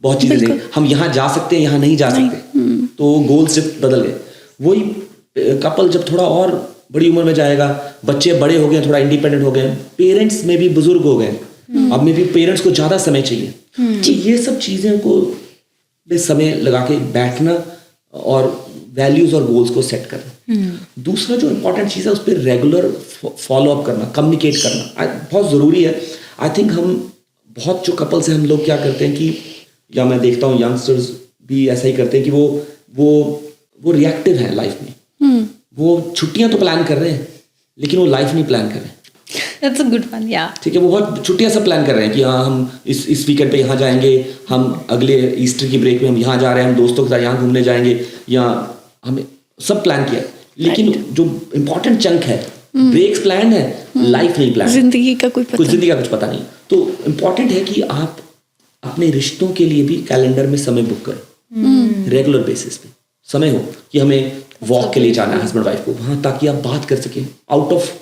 बहुत चीज़ें नहीं, हम यहाँ जा सकते हैं यहाँ नहीं जा सकते. तो गोल्स बदल गए. वही कपल जब थोड़ा और बड़ी उम्र में जाएगा, बच्चे बड़े हो गए, थोड़ा इंडिपेंडेंट हो गए, पेरेंट्स में भी बुजुर्ग हो गए, अब में भी पेरेंट्स को ज़्यादा समय चाहिए. तो ये सब चीज़ें को समय लगा के बैठना और वैल्यूज़ और गोल्स को सेट करना. दूसरा जो इम्पोर्टेंट चीज़ है उस पर रेगुलर फॉलो अप करना, कम्युनिकेट करना बहुत ज़रूरी है. आई थिंक हम बहुत जो कपल्स हैं, हम लोग क्या करते हैं कि, या मैं देखता हूँ यंगस्टर्स भी ऐसा ही करते हैं कि वो रिएक्टिव है लाइफ में. वो छुट्टियां तो प्लान कर रहे हैं लेकिन वो लाइफ नहीं प्लान कर रहे हैं. That's a good one, yeah. ठीक है, वो बहुत छुट्टियां सब प्लान कर रहे हैं कि हाँ हम इस वीकेंड पे यहाँ जाएंगे, हम अगले ईस्टर की ब्रेक में हम यहाँ जा रहे हैं, हम दोस्तों के साथ यहाँ घूमने जाएंगे, या हमें सब प्लान किया. लेकिन जो इम्पोर्टेंट चंक है, ब्रेक्स प्लान है, लाइफ नहीं प्लान, जिंदगी का कुछ पता नहीं. तो इम्पोर्टेंट है कि आप अपने रिश्तों के लिए भी कैलेंडर में समय बुक करें, रेगुलर बेसिस पे समय हो कि हमें वॉक के लिए जाना है हस्बैंड वाइफ को वहाँ, ताकि आप बात कर सकें आउट ऑफ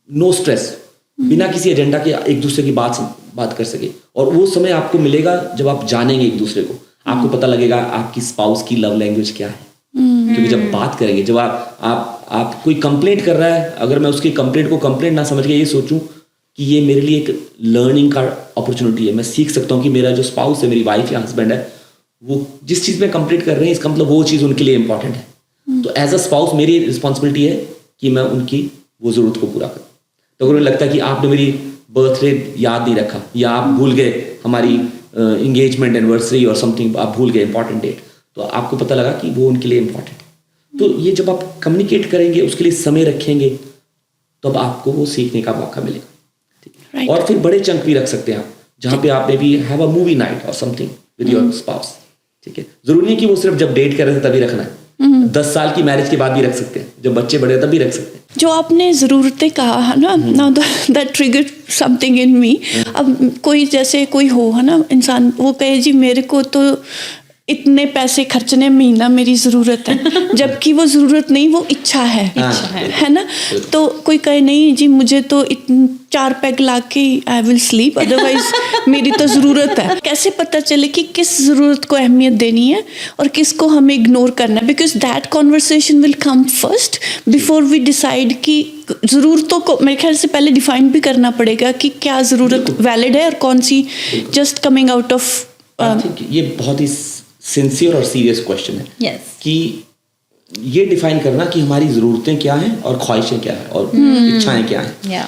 नो स्ट्रेस, बिना किसी एजेंडा के एक दूसरे की बात कर सके. और वो समय आपको मिलेगा जब आप जानेंगे एक दूसरे को, आपको पता लगेगा आपकी स्पाउस की लव लैंग्वेज क्या है. क्योंकि जब बात करेंगे, जब आप कोई कंप्लेंट कर रहा है, अगर मैं उसकी कंप्लेंट को कंप्लेंट ना समझ के ये सोचूं कि ये मेरे लिए एक लर्निंग का अपॉर्चुनिटी है, मैं सीख सकता हूँ कि मेरा जो स्पाउस है, मेरी वाइफ या हस्बैंड है, वो जिस चीज़ में कंप्लीट कर रहे हैं, इसका मतलब वो चीज़ उनके लिए इंपॉर्टेंट है. तो एज अ स्पाउस मेरी रिस्पॉन्सिबिलिटी है कि मैं उनकी वो ज़रूरत को पूरा करूँ. तो अगर उन्हें लगता है कि आपने मेरी बर्थडे याद नहीं रखा, या आप भूल गए हमारी इंगेजमेंट एनिवर्सरी और समथिंग, आप भूल गए इंपॉर्टेंट डेट, तो आपको पता लगा कि वो उनके लिए इंपॉर्टेंट है. तो ये जब आप कम्युनिकेट करेंगे, उसके लिए समय रखेंगे, तब आपको वो सीखने का मौका मिलेगा. Right. और फिर बड़े चंक भी रख सकते हैं आप, जहाँ पे आप may be have a movie night और समथिंग विद योर स्पाउस, ठीक है। जरूरी नहीं कि वो सिर्फ जब डेट कर रहे थे तभी रखना है, 10 साल की मैरिज के बाद भी रख सकते हैं, जब बच्चे बड़े तब भी रख सकते हैं। जो आपने ज़रूरतें कहा है ना, now that triggered something in me. अब कोई जैसे कोई हो है ना इंसान, वो कहे जी मेरे को तो इतने पैसे खर्चने महीना मेरी ज़रूरत है, जबकि वो ज़रूरत नहीं, वो इच्छा है ना। तो कोई कहे नहीं जी मुझे तो 4 पैग ला के आई विल स्लीप, अदरवाइज मेरी तो ज़रूरत है। कैसे पता चले कि किस ज़रूरत को अहमियत देनी है और किसको हमें इग्नोर करना है? Because that conversation will come first before we decide कि ज़रूरतों को मेरे ख्याल से पहले डिफाइन भी करना पड़ेगा कि क्या ज़रूरत वैलिड है और कौन सी जस्ट कमिंग आउट ऑफ। ये बहुत ही सिंसियर और सीरियस क्वेश्चन है Yes. कि ये डिफाइन करना कि हमारी ज़रूरतें क्या हैं और ख्वाहिशें क्या हैं और इच्छाएं क्या हैं। Yeah.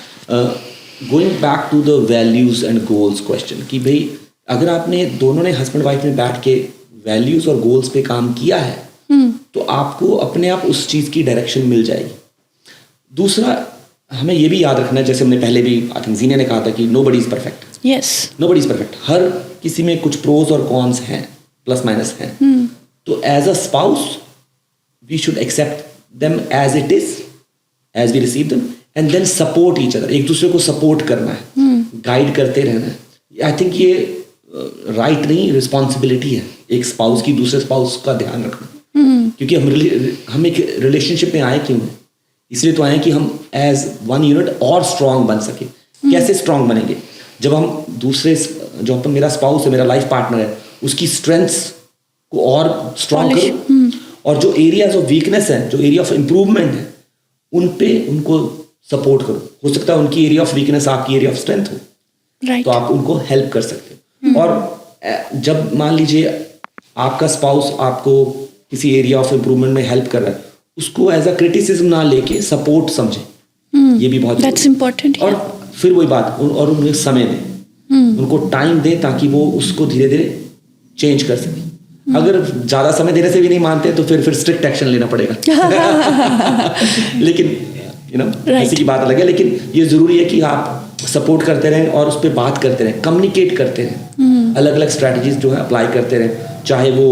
Going back to the values and goals question, कि भाई अगर आपने दोनों ने हस्बैंड वाइफ में बैठ के वैल्यूज़ और गोल्स पे काम किया है तो आपको अपने आप उस चीज़ की डायरेक्शन मिल जाएगी। दूसरा, हमें ये भी याद रखना है, जैसे हमने पहले भी आई थिंक जीने ने कहा था कि nobody is perfect. Yes, nobody is perfect. हर किसी में कुछ प्रोज और कॉन्स हैं, प्लस माइनस हैं। तो as a spouse we should accept them as it is, as we receive them, and then support each other. एक दूसरे को सपोर्ट करना है, गाइड करते रहना है। आई थिंक ये राइट नहीं, रिस्पॉन्सिबिलिटी है एक स्पाउस की दूसरे स्पाउस का ध्यान रखना। क्योंकि हम एक रिलेशनशिप में आए क्यों हैं? इसलिए तो आए कि हम एज वन यूनिट और स्ट्रांग बन सके। कैसे स्ट्रांग बनेंगे? जब हम दूसरे, जो अपन मेरा स्पाउस है, मेरा लाइफ पार्टनर है, उसकी स्ट्रेंथ्स को और स्ट्रांग करो, और जो एरियाज ऑफ वीकनेस है, जो एरिया ऑफ इम्प्रूवमेंट है, उन पे उनको सपोर्ट करो। हो सकता है उनकी एरिया ऑफ वीकनेस आपकी एरिया ऑफ स्ट्रेंथ हो, राइट। तो आप उनको हेल्प कर सकते हो। और जब मान लीजिए आपका स्पाउस आपको किसी एरिया ऑफ इम्प्रूवमेंट में हेल्प कर रहा है, उसको एज अ क्रिटिसिज्म ना लेके सपोर्ट समझे। ये भी बहुत दैट्स इम्पोर्टेंट। और फिर वही बात, और उन्हें समय दें, उनको टाइम दें ताकि वो उसको धीरे धीरे चेंज कर सके। अगर ज़्यादा समय देने से भी नहीं मानते तो फिर स्ट्रिक्ट एक्शन लेना पड़ेगा। लेकिन ऐसी की बात अलग है, लेकिन ये ज़रूरी है कि आप सपोर्ट करते रहें और उस पर बात करते रहें, कम्युनिकेट करते रहें, अलग अलग स्ट्रैटेजीज जो है अप्लाई करते रहें। चाहे वो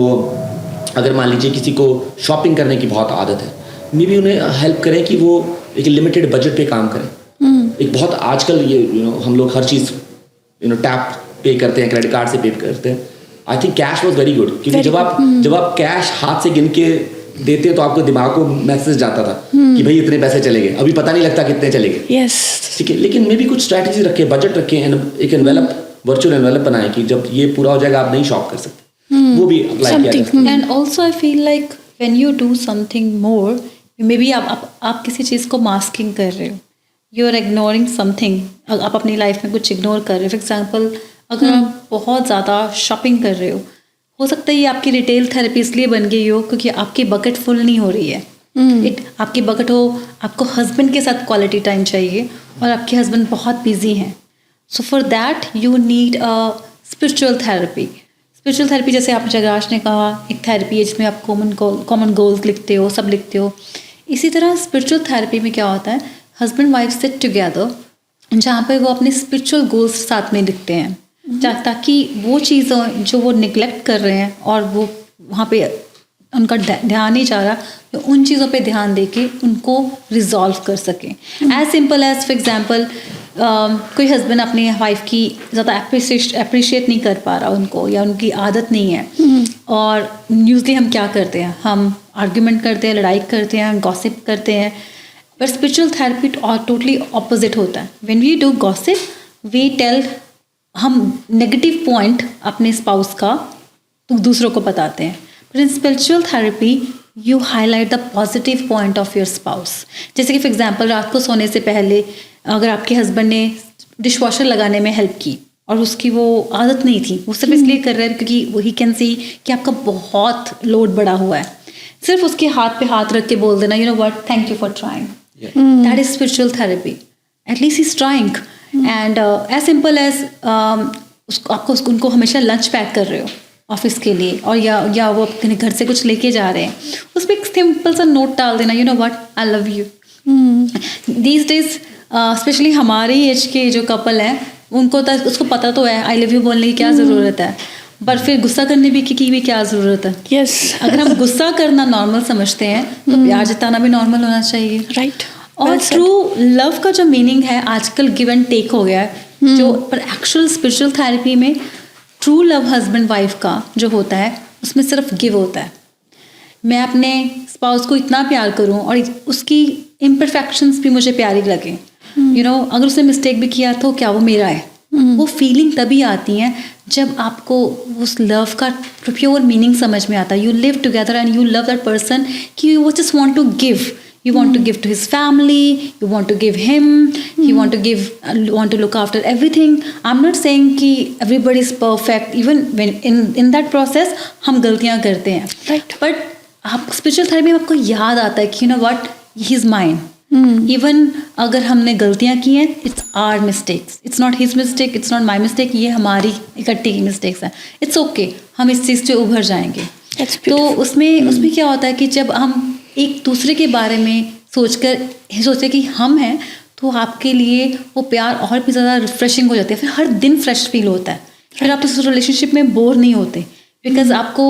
अगर मान लीजिए किसी को शॉपिंग करने की बहुत आदत है, मे बी उन्हें हेल्प करें कि वो एक लिमिटेड बजट पे काम करें। एक बहुत आजकल ये हम लोग हर चीज़ टैप पे करते हैं, क्रेडिट कार्ड से पे करते हैं। I think cash was very good, क्योंकि जब आप कैश हाथ से गिन के देते हैं तो आपको दिमाग को मैसेज जाता था कि भाई इतने पैसे चले गए, अभी पता नहीं लगता कितने चले गए। यस, ठीक है। लेकिन मे बी कुछ स्ट्रैटेजी रखें, बजट रखें, एक एनवेलप, वर्चुअल एनवेलप बनाएं कि जब ये पूरा हो जाएगा आप नहीं शॉप कर सकते। वो भी अप्लाई किया जा सकता है। And also I feel like when you do something more, maybe आप किसी चीज़ को मास्किंग कर रहे हो, यू आर इग्नोरिंग समथिंग। आप अपनी लाइफ में कुछ इग्नोर कर रहे हो। फॉर एग्जाम्पल, अगर आप बहुत ज़्यादा शॉपिंग कर रहे हो सकता है ये आपकी रिटेल थेरेपी इसलिए बन गई हो क्योंकि आपकी बकेट फुल नहीं हो रही है। आपकी बकेट हो, आपको हस्बैंड के साथ क्वालिटी टाइम चाहिए और आपके हस्बैंड बहुत बिजी हैं। So for that you need a spiritual therapy. Spiritual therapy, जैसे आप जगाश ने कहा, एक थेरेपी है जिसमें आप कॉमन गोल्स लिखते हो, सब लिखते हो। इसी तरह स्पिरिचुअल थेरेपी में क्या होता है, हस्बैंड वाइफ सिट टुगेदर, जहाँ पे वो अपने स्पिरिचुअल गोल्स साथ में लिखते हैं, ताकि वो चीज़ें जो वो निगलेक्ट कर रहे हैं और वो वहाँ पे उनका ध्यान नहीं जा रहा, तो उन चीज़ों पे ध्यान देके उनको रिजॉल्व कर सकें। As simple as for example, कोई हस्बैंड अपनी वाइफ की ज़्यादा अप्रिशिएट नहीं कर पा रहा उनको, या उनकी आदत नहीं है, और यूजली हम क्या करते हैं, हम आर्ग्यूमेंट करते हैं, लड़ाई करते हैं, गॉसिप करते हैं। But spiritual therapy totally opposite होता है। When we do gossip, we tell, हम नेगेटिव पॉइंट अपने स्पाउस का तो दूसरों को बताते हैं। But in spiritual therapy you highlight the positive point of your spouse. जैसे कि फॉर एग्जांपल, रात को सोने से पहले अगर आपके हस्बैंड ने डिश वॉशर लगाने में हेल्प की और उसकी वो आदत नहीं थी, वो सिर्फ इसलिए कर रहे हैं क्योंकि वही कैन सी कि आपका बहुत लोड बढ़ा हुआ है, सिर्फ उसके हाथ पे हाथ रख के बोल देना, you know what, thank you for trying. That is spiritual therapy. At least he is trying. And as simple as आपको उनको हमेशा लंच पैक कर रहे हो ऑफिस के लिए, और या वो अपने घर से कुछ लेके जा रहे हैं, उस पर एक सिंपल सा नोट डाल देना, you know what, I love you. These days specially हमारे एज के जो कपल हैं उनको उसको पता तो है आई लव यू बोलने की क्या ज़रूरत है, पर फिर गुस्सा करने की भी क्या ज़रूरत है? यस अगर हम गुस्सा करना नॉर्मल समझते हैं तो प्यार जताना भी नॉर्मल होना चाहिए, राइट। और ट्रू लव का जो मीनिंग है आजकल गिव एंड टेक हो गया है, जो पर एक्चुअल स्पिरिचुअल थेरेपी में ट्रू लव हस्बैंड वाइफ का जो होता है उसमें सिर्फ गिव होता है। मैं अपने स्पाउस को इतना प्यार करूं और उसकी इम्परफेक्शंस भी मुझे प्यारी लगे, यू नो, अगर उसने मिस्टेक भी किया तो क्या वो मेरा है। वो फीलिंग तभी आती है जब आपको उस लव का प्योर मीनिंग समझ में आता है। You live together and you love that person कि you just want to give, you want to give to his family, you want to give him, you want to look after everything. I'm not saying कि everybody is perfect, even when in that process हम गलतियाँ करते हैं, Right. but आप spiritual therapy में आपको याद आता है कि you know what, he is mine. Even अगर हमने गलतियाँ की हैं, it's our mistakes, it's not his mistake, it's not my mistake, ये हमारी इकट्ठी की mistakes हैं, it's okay, हम इस चीज़ से उभर जाएंगे। तो उसमें क्या होता है कि जब हम एक दूसरे के बारे में सोचते कि हम हैं, तो आपके लिए वो प्यार और भी ज़्यादा रिफ्रेशिंग हो जाती है, फिर हर दिन फ्रेश फील होता है, फिर आप उस रिलेशनशिप में बोर नहीं होते, बिकॉज आपको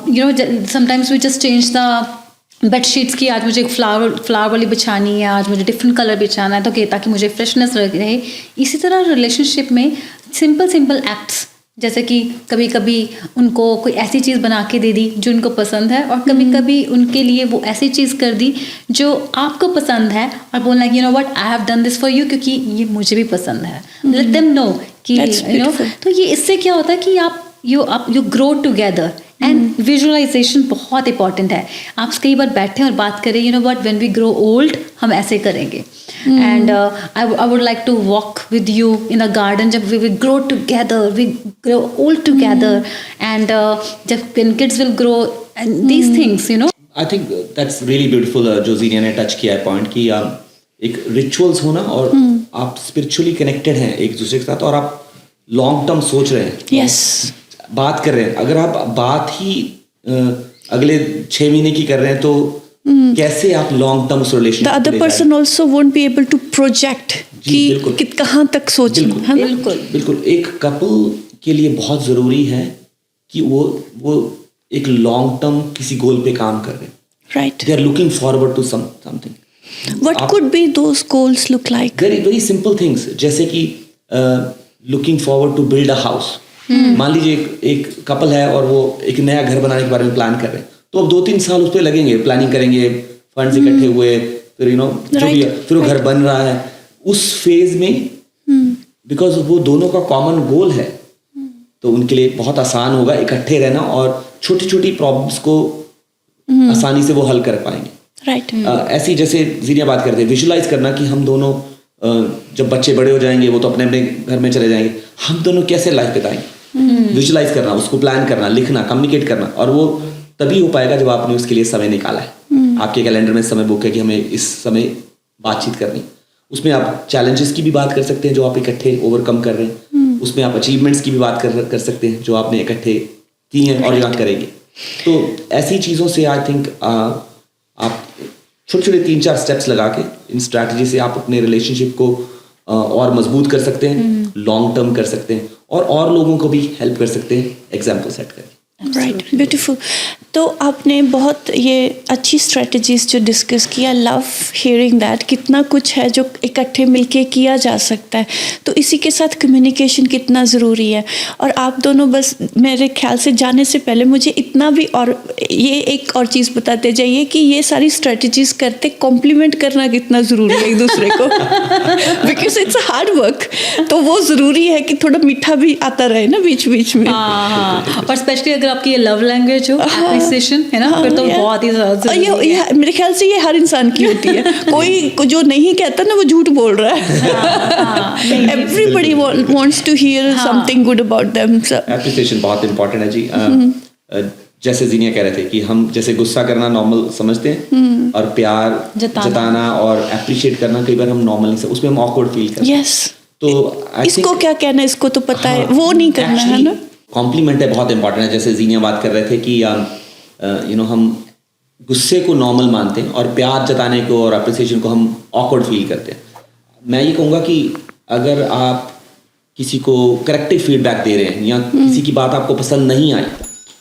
you know sometimes we just change the bedsheets की, आज मुझे फ्लावर वाली बिछानी है, आज मुझे डिफरेंट कलर बिछाना है, तो कि ताकि मुझे फ्रेशनेस रहे। इसी तरह रिलेशनशिप में सिंपल एक्ट्स, जैसे कि कभी कभी उनको कोई ऐसी चीज़ बना के दे दी जो उनको पसंद है, और कभी कभी उनके लिए वो ऐसी चीज़ कर दी जो आपको पसंद है, और बोलना कि you know what, I have done this for you क्योंकि ये मुझे भी पसंद है। लेट देम नो कि यू नो, तो ये इससे क्या होता है कि आप you grow together. And visualization बहुत इंपॉर्टेंट है। आप कई बार बैठे और बात करें, you know what, when we grow old हम ऐसे करेंगे। And I would like to walk with you in a garden, जब we will grow together, we grow old together, and जब kids will grow and these things, you know. I think that's really beautiful जो जीनिया ने touch किया है point कि एक rituals होना और आप स्पिरिचुअली कनेक्टेड हैं एक दूसरे के साथ, और आप लॉन्ग टर्म सोच रहे हैं, यस, बात कर रहे हैं। अगर आप बात ही अगले 6 महीने की कर रहे हैं तो कैसे आप long term relation, the other person also won't be able to project कि कहाँ तक सोचना है। बिल्कुल एक कपल के लिए बहुत जरूरी है कि वो एक लॉन्ग टर्म किसी गोल पे काम कर रहे हैं, right. They are looking forward to something. What could be those goals look like? Very simple things, जैसे कि looking forward to build a house. मान लीजिए एक कपल है और वो एक नया घर बनाने के बारे में प्लान कर रहे हैं, तो अब 2-3 साल उस पर लगेंगे, प्लानिंग करेंगे, फंड्स इकट्ठे हुए, फिर यू नो जो भी है, फिर वो घर बन रहा है। उस फेज में बिकॉज वो दोनों का कॉमन गोल है, तो उनके लिए बहुत आसान होगा इकट्ठे रहना और छोटी छोटी प्रॉब्लम्स को आसानी से वो हल कर पाएंगे, राइट। ऐसी जैसे जीनिया बात करते हैं, विजुलाइज करना कि हम दोनों जब बच्चे बड़े हो जाएंगे वो तो अपने अपने घर में चले जाएंगे, हम दोनों कैसे लाइफ बिताएंगे, विजुलाइज करना, उसको प्लान करना, लिखना, कम्युनिकेट करना, और वो तभी हो पाएगा जब आपने उसके लिए समय निकाला है। आपके कैलेंडर में समय बुक है कि हमें इस समय बातचीत करनी। उसमें आप चैलेंजेस की भी बात कर सकते हैं जो आप इकट्ठे ओवरकम कर रहे हैं, उसमें आप अचीवमेंट्स की भी बात कर सकते हैं जो आपने इकट्ठे की हैं और याद करेंगे। तो ऐसी चीज़ों से आई थिंक आप छोटे छोटे 3-4 स्टेप्स लगा के इन स्ट्रैटेजी से आप अपने रिलेशनशिप को और मजबूत कर सकते हैं, लॉन्ग टर्म कर सकते हैं, और लोगों को भी हेल्प कर सकते हैं एग्जाम्पल सेट करके। Right, beautiful. तो आपने बहुत ये अच्छी स्ट्रेटजीज जो डिस्कस किया, लव हियरिंग दैट, कितना कुछ है जो इकट्ठे मिलके किया जा सकता है। तो इसी के साथ कम्युनिकेशन कितना ज़रूरी है। और आप दोनों बस मेरे ख्याल से जाने से पहले मुझे इतना भी और ये एक और चीज़ बताते जाइए कि ये सारी स्ट्रेटजीज करते कॉम्प्लीमेंट करना कितना ज़रूरी है एक दूसरे को, बिकॉज इट्स हार्ड वर्क। तो वो ज़रूरी है कि थोड़ा मीठा भी आता रहे ना बीच बीच में। और स्पेशली अगर आपकी ये लव लैंग्वेज हो, एप्रिसिएशन है ना, फिर तो बहुत ही ज़्यादा ये मेरे ख्याल से ये हर इंसान की होती है। कोई जो नहीं कहता ना वो झूठ बोल रहा है। Everybody wants to hear something good about them. Appreciation बहुत इंपॉर्टेंट है जी। जैसे जीनिया कह रहे थे कि हम जैसे गुस्सा करना नॉर्मल समझते हैं, और प्यार जताना और अप्रिशिएट करना कई बार हम नॉर्मल नहीं, उसमें हम ऑकवर्ड फील करते हैं। यस, तो इसको क्या कहना है, इसको तो पता है, वो नहीं करना है ना। कॉम्प्लीमेंट है बहुत इंपॉर्टेंट है। जैसे जीनिया बात कर रहे थे कि यू नो हम गुस्से को नॉर्मल मानते हैं और प्यार जताने को और अप्रिसिएशन को हम ऑकवर्ड फील करते हैं। मैं ये कहूँगा कि अगर आप किसी को करेक्टिव फीडबैक दे रहे हैं या किसी की बात आपको पसंद नहीं आई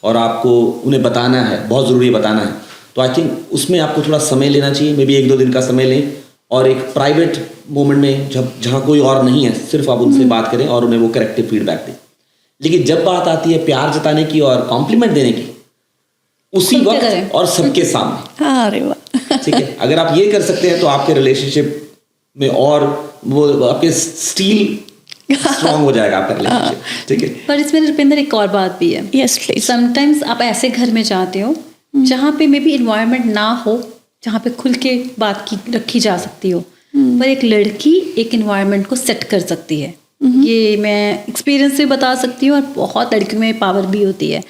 और आपको उन्हें बताना है, बहुत ज़रूरी है बताना है, तो आई थिंक उसमें आपको थोड़ा समय लेना चाहिए, मे बी 1-2 दिन का समय लें और एक प्राइवेट मोमेंट में जहाँ कोई और नहीं है, सिर्फ आप उनसे बात करें और उन्हें वो करेक्टिव फीडबैक दें। लेकिन जब बात आती है प्यार जताने की और कॉम्प्लीमेंट देने की, उसी वक्त और सबके सामने, अरे वाह, ठीक है, अगर आप ये कर सकते हैं तो आपके रिलेशनशिप में और वो आपके स्टील स्ट्रॉन्ग हो जाएगा आपका रिलेशनशिप, ठीक है। पर इसमें रुपिंदर एक और बात भी है। Yes please. समटाइम्स आप ऐसे घर में जाते हो जहाँ पे मे बी इन्वायरमेंट ना हो, जहाँ पे खुल के बात की रखी जा सकती हो, पर एक लड़की एक इन्वायरमेंट को सेट कर सकती है। ये मैं एक्सपीरियंस से बता सकती हूँ और बहुत लड़कियों में पावर भी होती है।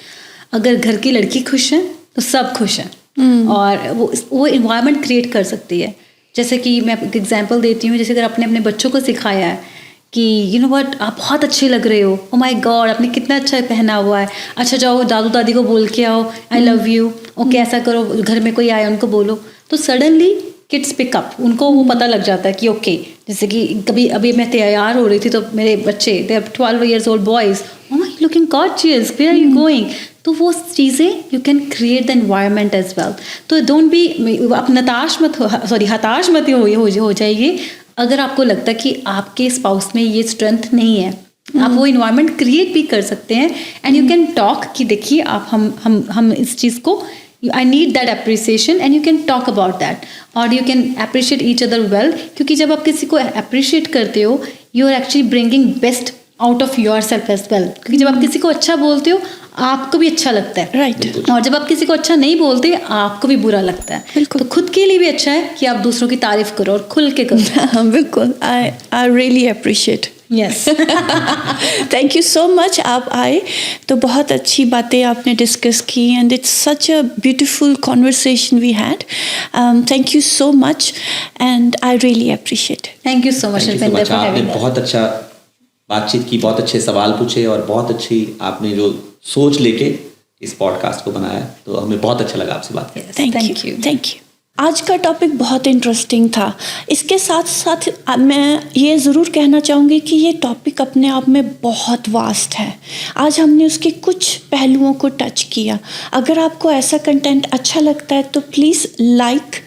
अगर घर की लड़की खुश है तो सब खुश हैं और वो इन्वायरमेंट क्रिएट कर सकती है। जैसे कि मैं एक एग्जांपल देती हूँ, जैसे अगर आपने अपने बच्चों को सिखाया है कि यू नो व्हाट, आप बहुत अच्छे लग रहे हो, ओ माय गॉड आपने कितना अच्छा पहना हुआ है, अच्छा जाओ दादू दादी को बोल के आओ आई लव यू, ओके ऐसा करो, घर में कोई आया उनको बोलो, तो सडनली किड्स पिकअप, उनको वो पता लग जाता है कि ओके, जैसे कि कभी अभी मैं तैयार हो रही थी तो मेरे बच्चे they are 12 years old boys, oh my looking gorgeous, where are you going, तो वो चीज़ें you can create the environment as well. तो डोंट बी, आप हताश मत हो जाइए अगर आपको लगता है कि आपके स्पाउस में ये स्ट्रेंथ नहीं है। आप वो इन्वायरमेंट क्रिएट भी कर सकते हैं एंड यू कैन टॉक कि देखिए आप हम इस चीज़ को, I need that appreciation and you can talk about that और you can appreciate each other well, क्योंकि जब आप किसी को अप्रिशिएट करते हो you are actually bringing best out of yourself as well, क्योंकि जब आप किसी को अच्छा बोलते हो आपको भी अच्छा लगता है, राइट। और जब आप किसी को अच्छा नहीं बोलते आपको भी बुरा लगता है। बिल्कुल। तो खुद के लिए भी अच्छा है कि आप दूसरों की तारीफ करो और खुल के करो। बिल्कुल, I really appreciate. Yes thank you so much, आप आए तो बहुत अच्छी बातें आपने डिस्कस की and it's such a beautiful conversation we had. Thank you so much and I really appreciate. Thank you so much Rupinder for आपने हैविंग अस। बहुत अच्छा बातचीत की, बहुत अच्छे सवाल पूछे और बहुत अच्छी आपने जो सोच लेके इस पॉडकास्ट को बनाया, तो हमें बहुत अच्छा लगा आपसे बात करके। Thank you, thank you. आज का टॉपिक बहुत इंटरेस्टिंग था। इसके साथ साथ मैं ये ज़रूर कहना चाहूँगी कि ये टॉपिक अपने आप में बहुत वास्ट है। आज हमने उसके कुछ पहलुओं को टच किया। अगर आपको ऐसा कंटेंट अच्छा लगता है तो please like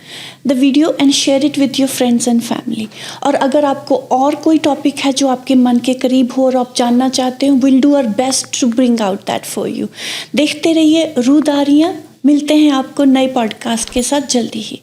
the video and share it with your friends and family. और अगर आपको और कोई टॉपिक है जो आपके मन के करीब हो और आप जानना चाहते हो, will do our best to bring out that for you. देखते रहिए रूदारियाँ। मिलते हैं आपको नए पॉडकास्ट के साथ जल्दी ही।